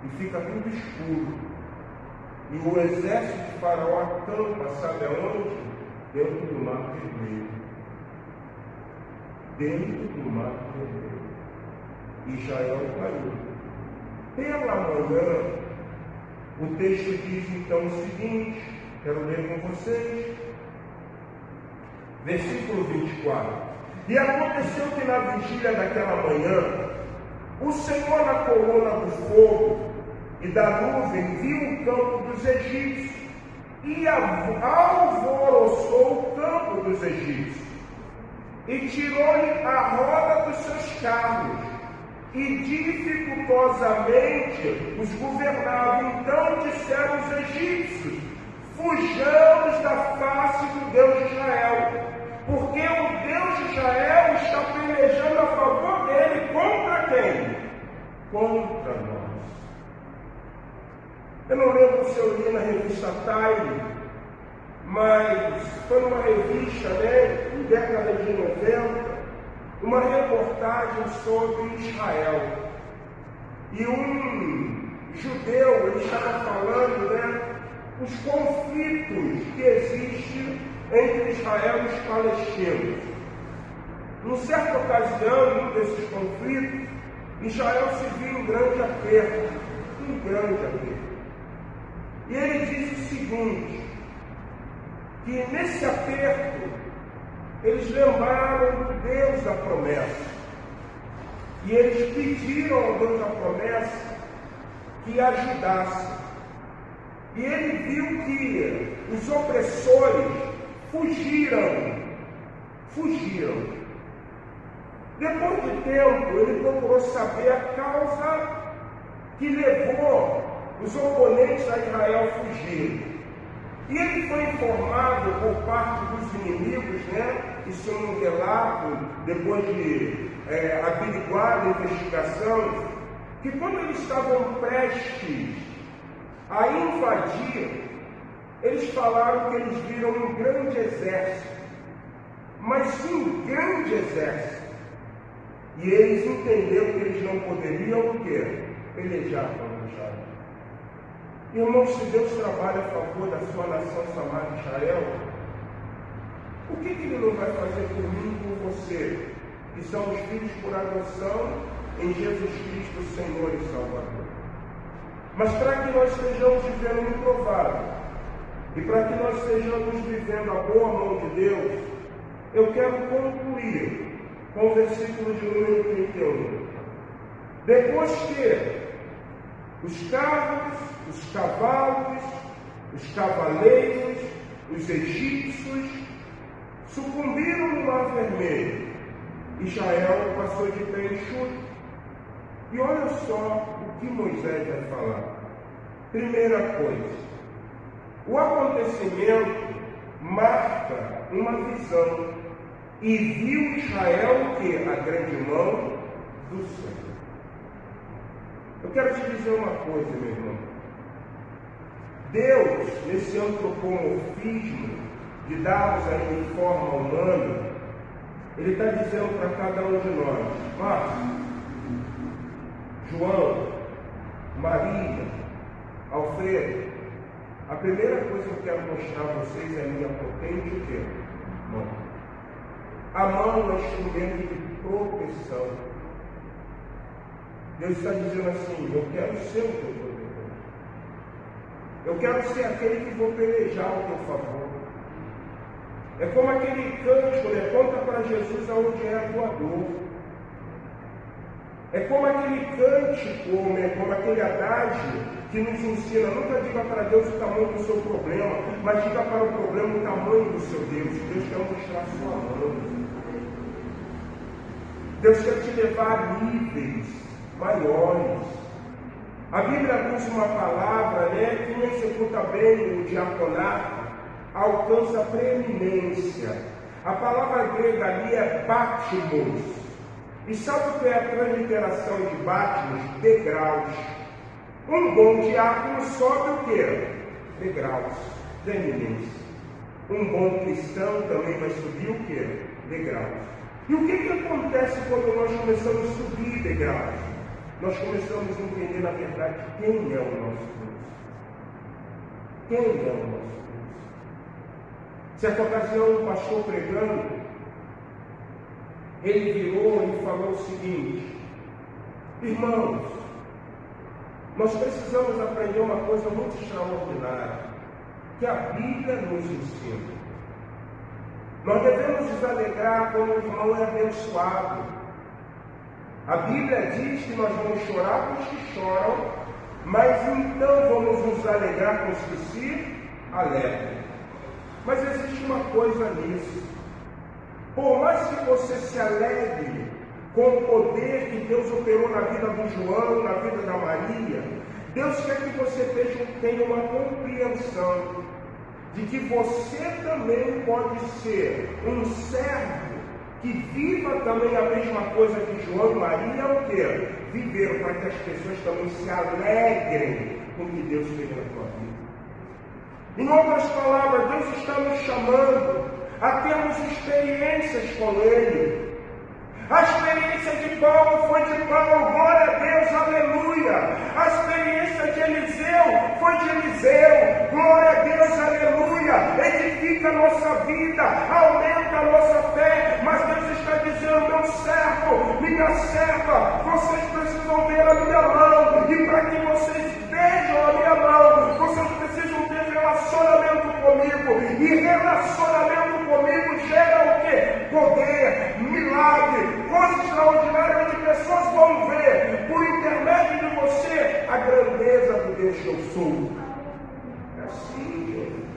E fica tudo escuro. E o exército de Faraó acampa, sabe aonde? Dentro do mar vermelho. Dentro do mar vermelho. E Israel caiu. Pela manhã, o texto diz então o seguinte, quero ler com vocês. Versículo 24. E aconteceu que na vigília daquela manhã, o Senhor na coluna do fogo e da nuvem viu o campo dos egípcios e alvoroçou o campo dos egípcios e tirou-lhe a roda dos seus carros e dificultosamente os governava. Então disseram os egípcios: fujamos da face do Deus de Israel, porque o Deus de Israel está pelejando a favor dele. Contra quem? Contra nós. Eu não lembro se eu li na revista Time, mas foi uma revista, em década de 90, uma reportagem sobre Israel. E um judeu, ele estava falando, os conflitos que existem entre Israel e os palestinos. Numa certa ocasião, num desses conflitos, Israel se viu em grande aperto. E ele diz o seguinte, que nesse aperto, eles lembraram do Deus da promessa. E eles pediram ao Deus da promessa que ajudasse. E ele viu que os opressores fugiram. Depois de tempo, ele procurou saber a causa que levou os oponentes a Israel a fugir. E ele foi informado por parte dos inimigos, isso é um relato, depois de averiguar a investigação, que quando eles estavam prestes a invadir, eles falaram que eles viram um grande exército, mas um grande exército. E eles entenderam que eles não poderiam o quê? Pelejar contra Israel. Irmãos, se Deus trabalha a favor da sua nação chamada Israel, o que Ele não vai fazer por mim e por você, que são os filhos por adoção em Jesus Cristo, Senhor e Salvador? Mas para que nós estejamos vivendo o improvável, e para que nós estejamos vivendo a boa mão de Deus, eu quero concluir com o versículo de número 31. Depois que os carros, os cavalos, os cavaleiros, os egípcios sucumbiram no Mar Vermelho, Israel passou de pé enxuto. E olha só o que Moisés vai falar. Primeira coisa, o acontecimento marca uma visão. E viu Israel o quê? A grande mão do Senhor. Eu quero te dizer uma coisa, meu irmão. Deus, nesse antropomorfismo de darmos ainda em forma humana, Ele está dizendo para cada um de nós: Márcio, João, Maria, Alfredo, a primeira coisa que eu quero mostrar a vocês é a minha potente o quê? Mão. A mão é instrumento de proteção. Deus está dizendo assim: eu quero ser o teu protetor. Eu quero ser aquele que vou pelejar ao teu favor. É como aquele cântico, né? Conta para Jesus aonde é a tua dor. É como aquele cântico, né? Como aquele adágio que nos ensina: nunca diga para Deus o tamanho do seu problema, mas diga para o problema o tamanho do seu Deus. Deus quer mostrar a sua mão. Deus quer te levar a níveis maiores. A Bíblia usa uma palavra, né? Quem executa bem o diaconato alcança preeminência. A palavra grega ali é bátimos. E sabe o que é a transliteração de bátimos? Degraus. Um bom diácono sobe o quê? Degraus. Preeminência. Um bom cristão também vai subir o quê? Degraus. E o que acontece quando nós começamos a subir degraus? Nós começamos a entender, na verdade, quem é o nosso Deus. Quem é o nosso Deus? Certa ocasião, um pastor pregando, ele virou e falou o seguinte: irmãos, nós precisamos aprender uma coisa muito extraordinária, que a Bíblia nos ensina. Nós devemos nos alegrar quando o irmão é abençoado. A Bíblia diz que nós vamos chorar com os que choram, mas então vamos nos alegrar com os que se alegram. Mas existe uma coisa nisso. Por mais que você se alegre com o poder que Deus operou na vida do João, na vida da Maria, Deus quer que você tenha uma compreensão de que você também pode ser um servo que viva também a mesma coisa que João e Maria, o quê? Viveram, para que as pessoas também se alegrem com o que Deus fez na tua vida. Em outras palavras, Deus está nos chamando a termos experiências com Ele. A experiência de Paulo foi de Paulo, glória a Deus, aleluia. A experiência de Eliseu foi de Eliseu, glória a Deus, aleluia. Edifica a nossa vida, aumenta a nossa fé, mas Deus está dizendo: meu servo, minha serva, vocês precisam ver a minha mão, e para que vocês vejam a minha mão, vocês precisam ter relacionamento comigo, e relacionamento comigo gera o quê? Poder, milagre, coisa extraordinária, onde pessoas vão ver, por intermédio de você, a grandeza do Deus que eu sou. É assim, gente.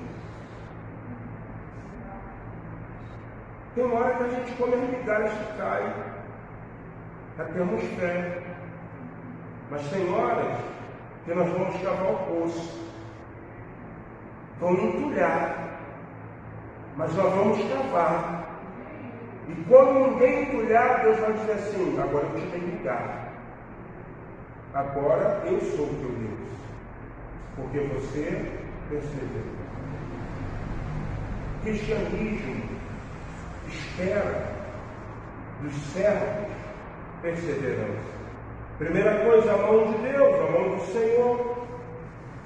Tem uma hora que a gente come as migalhas que cai, já temos fé, mas tem horas que nós vamos cavar o poço, vamos entulhar, mas nós vamos cavar. E quando ninguém entulhar, Deus vai dizer assim: agora eu te dei lugar. Agora eu sou o teu Deus. Porque você percebeu. O cristianismo espera dos servos perseverança. Primeira coisa, a mão de Deus, a mão do Senhor.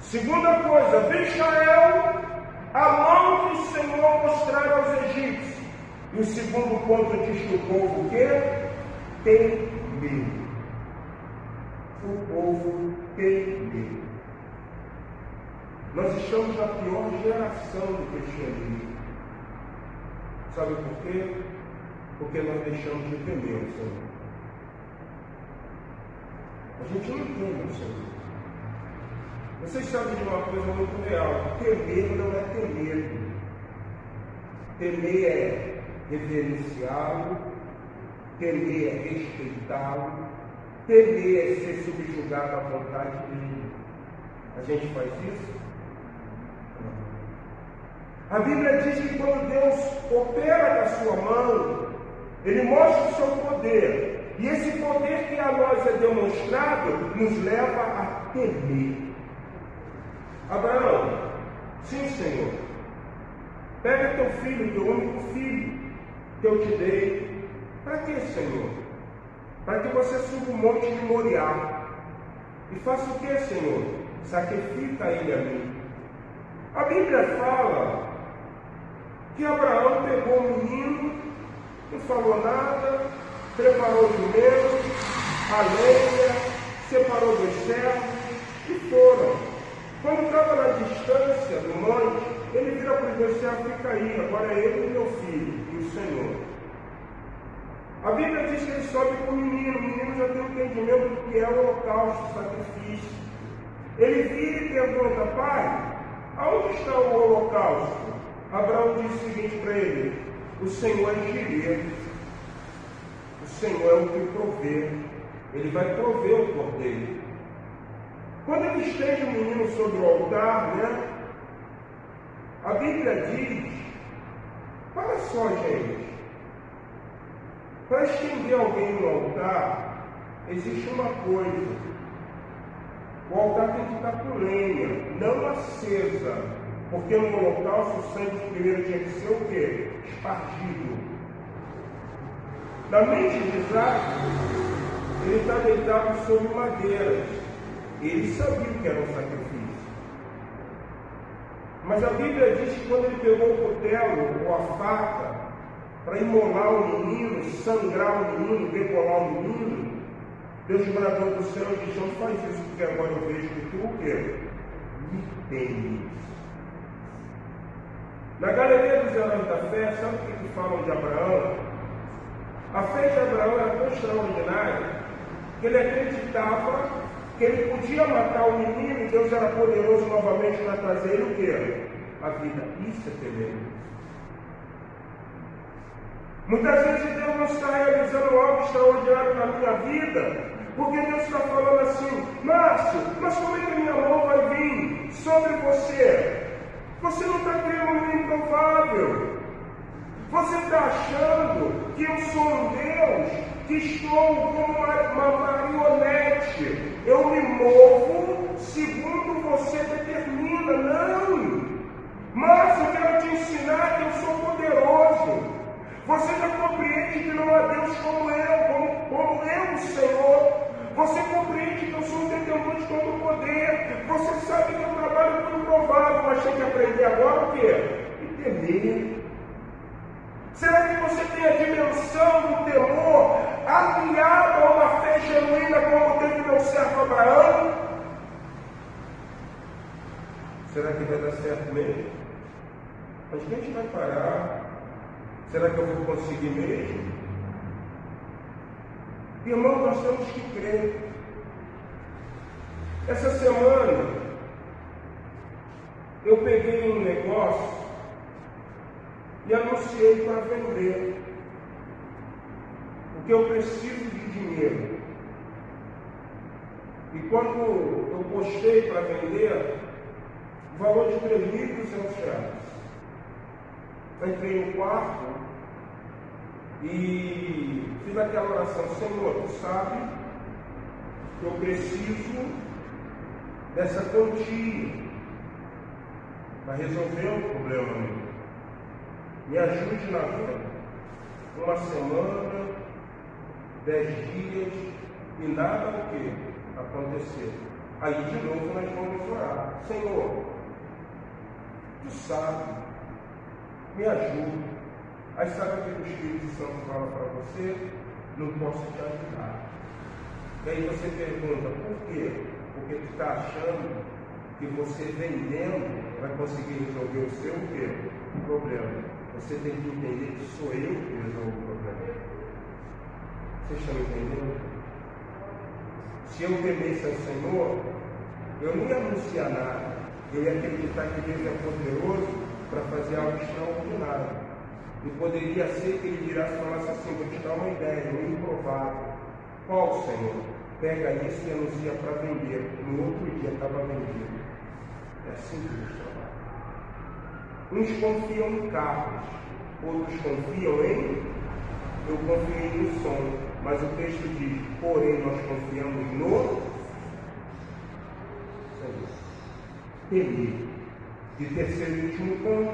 Segunda coisa, vê Israel, a mão que o Senhor mostrara aos egípcios. E o segundo ponto diz que o povo o quê? Temeu. O povo temeu. Nós estamos na pior geração do cristianismo. Sabe por quê? Porque nós deixamos de temer o Senhor. A gente não teme o Senhor. Vocês sabem de uma coisa muito real: temer não é ter medo. Temer é reverenciá-lo, temer é respeitá-lo, temer é ser subjugado à vontade dele. A gente faz isso? A Bíblia diz que quando Deus opera na sua mão, Ele mostra o seu poder. E esse poder que a nós é demonstrado, nos leva a temer. Abraão, sim, Senhor, pega teu filho, teu único filho, que eu te dei. Para quê, Senhor? Para que você suba o monte de Moriá. E faça o que, Senhor? Sacrifica ele a mim. A Bíblia fala que Abraão pegou o menino, não falou nada, preparou o jumento, a lenha, separou dos servos e foram. Quando estava na distância do monte, ele vira para os dois servos: fica aí, agora é ele e meu filho e o Senhor. A Bíblia diz que ele sobe com o menino já tem entendimento do que é o holocausto, o sacrifício. Ele vira e pergunta: pai, aonde está o holocausto? Abraão diz o seguinte para ele: o Senhor é Jireh, o Senhor é o que provê, Ele vai prover o cordeiro. Quando ele estende o menino sobre o altar, a Bíblia diz, olha só, gente, para estender alguém no altar, existe uma coisa: o altar tem que estar com lenha, não acesa. Porque no holocausto o sangue primeiro tinha que ser o quê? Espargido. Na mente de Isaac, ele está deitado sobre madeiras. Ele sabia o que era um sacrifício. Mas a Bíblia diz que quando ele pegou o cutelo ou a faca para imolar o menino, sangrar o menino, degolar o menino, Deus bradou do céu e disse: não faz isso, porque agora eu vejo que tu o quê? Me temes. Na galeria dos heróis da fé, sabe o que falam de Abraão? A fé de Abraão era tão extraordinária que ele acreditava que ele podia matar o menino e Deus era poderoso novamente para trazer ele o quê? A vida. Isso é temer. Muitas vezes Deus não está realizando algo extraordinário na minha vida, porque Deus está falando assim: Márcio, mas como é que a minha mão vai vir sobre você? Você não está crendo no improvável. Você está achando que eu sou um Deus que estou como uma marionete. Eu me movo segundo você determina. Não! Mas eu quero te ensinar que eu sou poderoso. Você já compreende que não há Deus como eu, o Senhor. Você compreende que eu sou um detentor de todo o poder. Você sabe que eu trabalho com o improvável, mas tem que aprender agora o quê? E temer. Será que você tem a dimensão do temor aliada a uma fé genuína como teve meu servo Abraão? Será que vai dar certo mesmo? Mas quem a gente vai parar? Será que eu vou conseguir mesmo? Irmão, nós temos que crer. Essa semana, eu peguei um negócio e anunciei para vender, porque eu preciso de dinheiro. E quando eu postei para vender, o valor de R$3.200. Entrei no quarto e fiz aquela oração: Senhor, tu sabe que eu preciso dessa quantia para resolver o problema meu. Me ajude na vida. 1 semana, 10 dias e nada do que acontecer. Aí de novo nós vamos orar: Senhor, tu sabe, me ajuda. Aí sabe o que o Espírito Santo fala para você? Não posso te ajudar. E aí você pergunta: por quê? Porque tu está achando que você vendendo vai conseguir resolver o seu quê? Problema. Você tem que entender que sou eu que resolvo o problema. Vocês estão entendendo? Se eu temesse ao Senhor, eu não ia anunciar nada. Eu ia acreditar que Deus é poderoso para fazer algo extraordinário. E poderia ser que ele virasse e falasse assim: vou te dar uma ideia, um improvável. Qual, Senhor? pega isso e anuncia para vender. No outro dia estava vendido. É assim que eles trabalham. Uns confiam em carros, outros confiam em... Eu confiei no som, mas o texto diz, porém nós confiamos no Senhor. Temer. E terceiro e último ponto.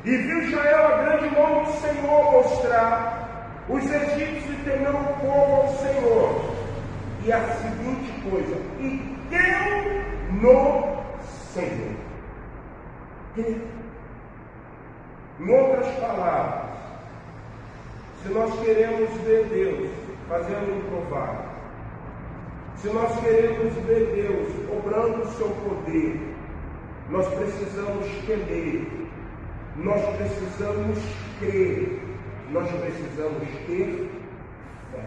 E viu Israel a grande mão do Senhor mostrar os egípcios e temeu o povo ao Senhor. E a seguinte coisa, e deu no Senhor. Em outras palavras, se nós queremos ver Deus fazendo o improvável, se nós queremos ver Deus obrando o seu poder, nós precisamos temer, nós precisamos crer, nós precisamos ter fé.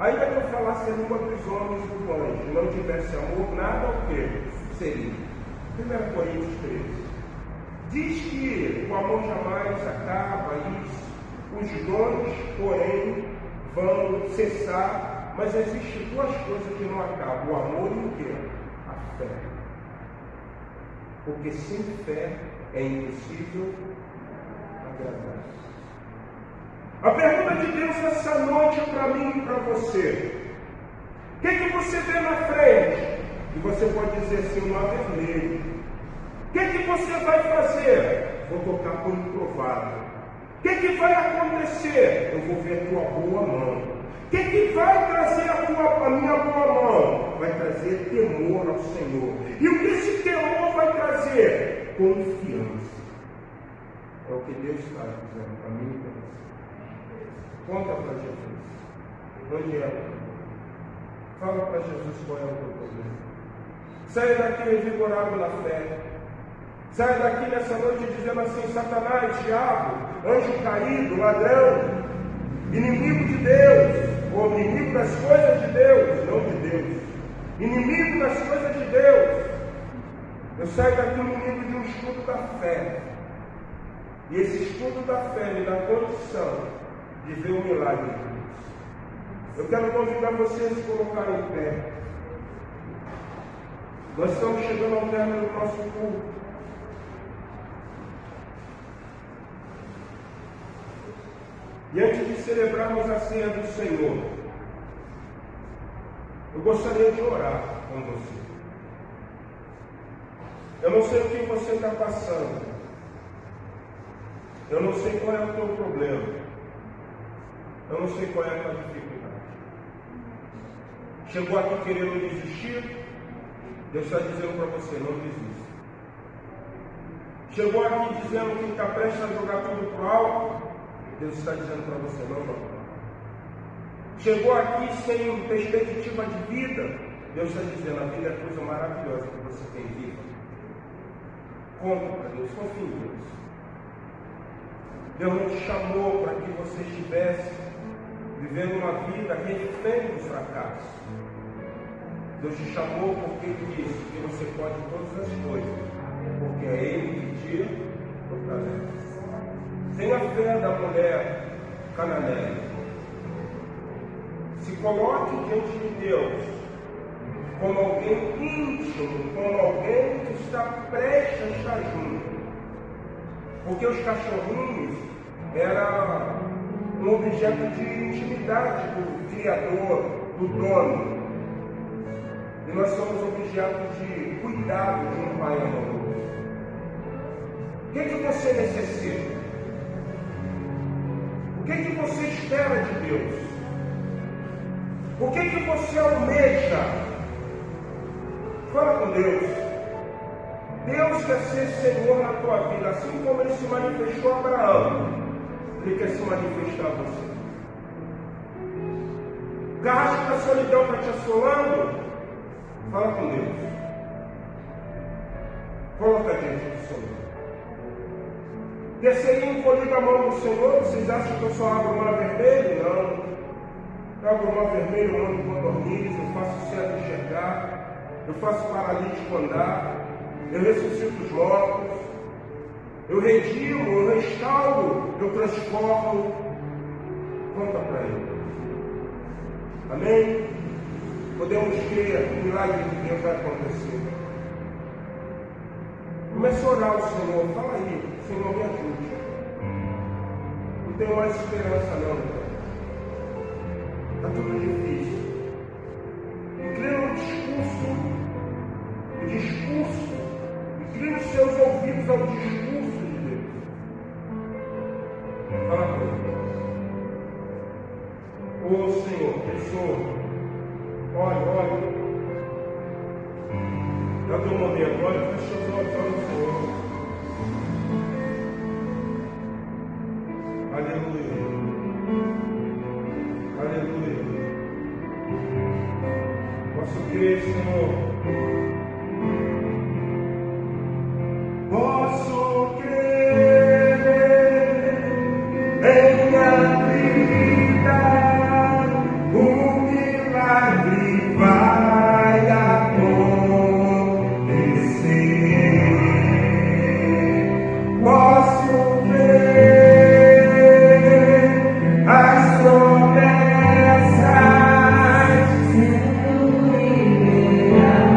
Ainda que eu falasse a língua dos homens e dos anjos, não tivesse amor, nada o que seria. 1 Coríntios 13. Diz que o amor jamais acaba, isso. Os dons, porém, vão cessar, mas existem duas coisas que não acabam: o amor e o quê? A fé. Porque sem fé é impossível agradar. A pergunta de Deus essa noite para mim e para você: o que você vê na frente? E você pode dizer assim, uma vermelho. O que você vai fazer? Vou tocar por improvável. O que vai acontecer? Eu vou ver a tua boa mão. O que vai trazer a minha boa mão? Vai trazer temor ao Senhor. E o que esse temor vai trazer? Confiança. É o que Deus está dizendo para mim e para você. Conta para Jesus. Onde é? Fala para Jesus qual é o teu problema. Saia daqui revigorado na fé. Saia daqui nessa noite dizendo assim: Satanás, diabo, anjo caído, ladrão, inimigo de Deus, ou inimigo das coisas de Deus, não de Deus, inimigo das coisas de Deus. Eu saio daqui inimigo de um estudo da fé. E esse estudo da fé me dá condição de ver o milagre de Deus. Eu quero convidar vocês a se colocar em pé. Nós estamos chegando ao término do nosso culto. E antes de celebrarmos a ceia do Senhor, eu gostaria de orar com você. Eu não sei o que você está passando. Eu não sei qual é o teu problema. Eu não sei qual é a tua dificuldade. Chegou aqui querendo desistir? Deus está dizendo para você, não desista. Chegou aqui dizendo que está prestes a jogar tudo para o alto? Deus está dizendo para você, não joga. Chegou aqui sem perspectiva de vida? Deus está dizendo, a vida é a coisa maravilhosa que você tem viva. Conta para Deus, confia em Deus. Deus não te chamou para que você estivesse vivendo uma vida refém do fracasso. Deus te chamou porque Ele disse que você pode todas as coisas, porque é Ele que te fortalece. Tenha a fé da mulher cananeia. Se coloque diante de Deus como alguém íntimo, como alguém que está prestes a estar junto. Porque os cachorrinhos eram um objeto de intimidade do Criador, do dono. E nós somos objeto de cuidado de um pai amoroso. O que você necessita? O que você espera de Deus? O que você almeja? Fala com Deus. Deus quer ser Senhor na tua vida, assim como Ele se manifestou a Abraão. Ele quer se manifestar a você. O carrasco da solidão está te assolando? Fala com Deus. Coloca diante do Senhor. Desceria encolhido a mão do Senhor. Vocês acham que eu só abro o mar vermelho? Não. Eu abro o mar vermelho, eu ando com dormires, eu faço o cego enxergar, eu faço o paralítico andar, eu ressuscito os mortos, eu redimo, eu restauro, eu transformo. Conta para Ele. Amém? Podemos crer que o milagre de Deus vai acontecer. Comece a orar ao Senhor. Fala aí, Senhor, me ajude. Não tenho mais esperança não. Está tudo difícil. Inclina o discurso. Inclina os seus ouvidos ao discurso de Deus. Fala com Deus. Ô Senhor, pessoa. Olha. É o teu momento, olha, fecha os olhos, olha o Senhor. Aleluia. Posso crer, Senhor. Posso crer em minha vida. O milagre vai acontecer. Posso ver as promessas sendo liberadas.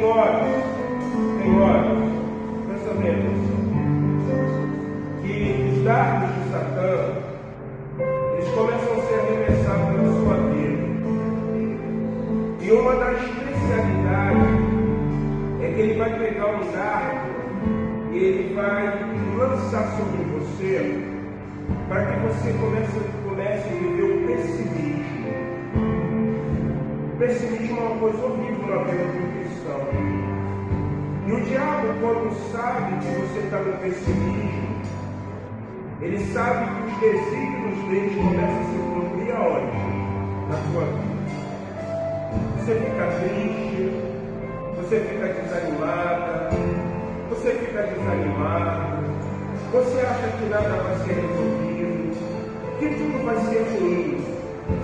horas, pensa bem, que os dardos de Satã, eles começam a ser arremessados na sua vida. E uma das especialidades é que ele vai pegar um dardo e ele vai lançar sobre você para que você comece a viver o pessimismo. O pessimismo é uma coisa horrível na vida do cristão. E o diabo, quando sabe que você está no pessimismo, ele sabe que os desígnios dele começam a se cumprir aonde? Na sua vida. Você fica triste, você fica desanimada, você fica desanimado, você acha que nada vai ser resolvido, que tudo vai ser ruim.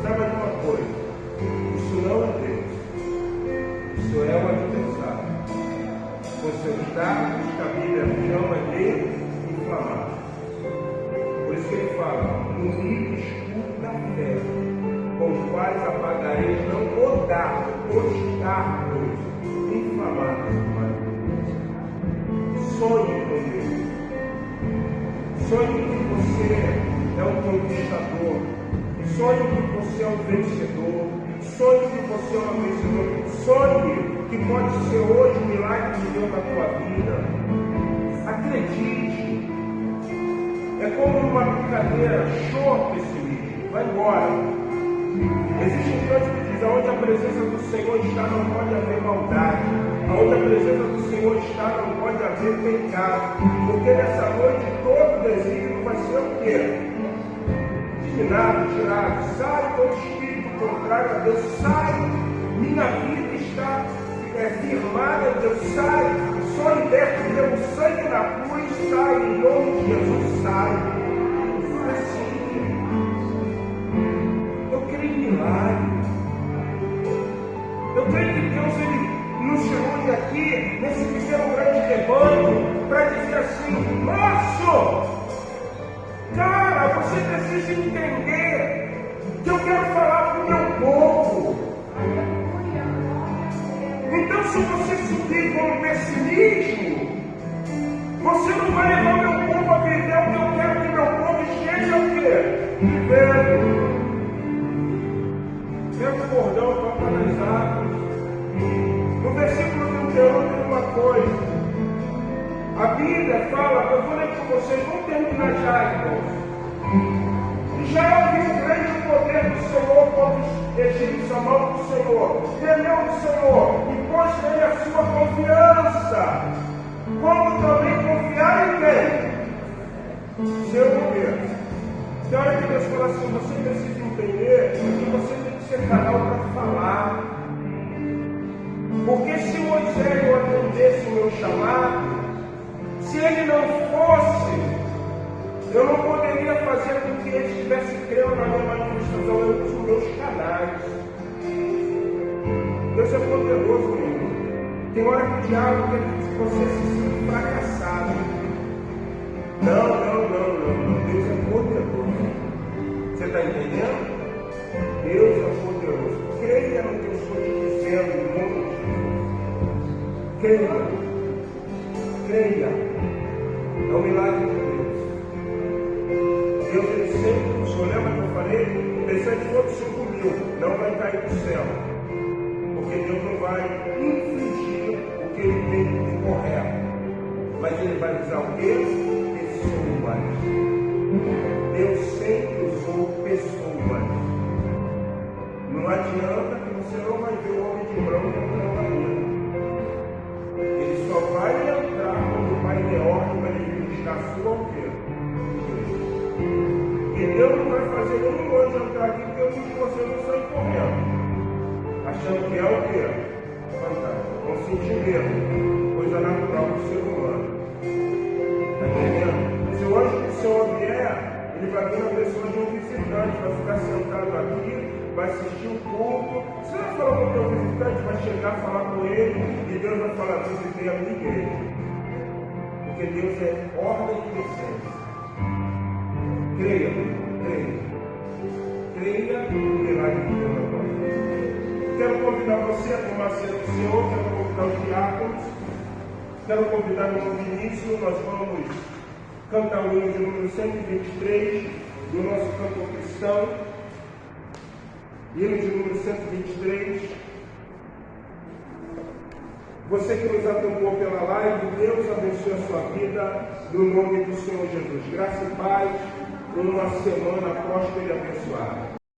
Sabe de uma coisa? Isso não é Deus. Isso é o adversário. Você está, que a Bíblia chama de inflamado. Por isso que ele fala, no livro escuro da fé, com os quais apagareis não os dardos inflamados. Sonhe com Deus. Sonhe que você é um conquistador. Sonhe que você é um vencedor. Sonhe que você é uma vencedora. Sonhe que pode ser hoje um milagre de Deus na tua vida. Acredite. É como uma brincadeira, show pessimismo. Vai embora. Existe um canto que diz: aonde a presença do Senhor está, não pode haver maldade. Aonde a presença do Senhor está, não pode haver pecado. Porque nessa noite todo desígnio vai ser o quê? Eliminado, tirado. Sai todo espírito contrário a Deus. Sai. Minha vida está firmada em Deus. Sai. Sou liberto pelo sangue na cruz. Sai. Em nome de Jesus. Sai. Assim. Eu creio em milagre. Eu creio que Deus nos chamou aqui, nesse pequeno grande rebanho, para dizer assim: moço, cara, você precisa entender que eu quero falar para o meu povo. Então, se você subir com o pessimismo, você não vai levar o meu povo a viver o que eu quero que meu povo esteja o quê? Vivendo. Pega o cordão para paralisar. No versículo 31 tem uma coisa. A Bíblia fala, eu vou ler para vocês, vamos terminar já, irmãos. Já ouviu o grande poder do Senhor contra os egípcios, a mão do Senhor. Temeu do Senhor e pôs nele a sua confiança. Como também confiar em quem? Seu governo. Tem hora que Deus fala assim: você precisa entender que você tem que ser canal para falar. Porque se Moisés não atendesse o meu chamado, se ele não fosse, eu não poderia fazer com que ele estivesse crendo na minha manifestação. Eu uso meus canais. Deus é poderoso, meu irmão. Tem hora que o diabo quer que você se sinta fracassado. Não. Deus é poderoso. Você está entendendo? Deus é poderoso. Creia no que eu estou te dizendo, em nome de Jesus. Creia. É um milagre de Deus. Deus, ele sempre puxou. Lembra que eu falei? Pensei que fosse 5.000, não vai cair do céu. Porque Deus não vai infligir o que ele tem de correto. Mas ele vai usar o quê? Pessoas. Deus sempre usou pessoas. Não adianta que você não vai ver o homem de branco entrando ainda. Ele só vai entrar quando o Pai der ordem para ele buscar a sua o quê? E Deus não vai fazer nenhum anjo entrar aqui porque muitos de vocês não saem correndo. Achando que é o quê? Fantástico. Com sentimento. Coisa natural do ser humano. Está entendendo? Se o anjo do Senhor vier, ele vai vir na pessoa de um visitante, vai ficar sentado aqui, vai assistir o culto. Você vai falar com o teu visitante, vai chegar, falar com ele, e Deus vai falar: visitei a minha igreja. Porque Deus é ordem e essência. Creia no milagre de Deus agora. Quero convidar você a tomar ceia do Senhor, quero convidar o diácono. Quero convidar no início, nós vamos cantar o hino de número 123 do nosso canto cristão. Hino de número 123. Você que nos acompanhou pela live, Deus abençoe a sua vida, no nome do Senhor Jesus. Graça e paz, uma semana próspera e abençoada.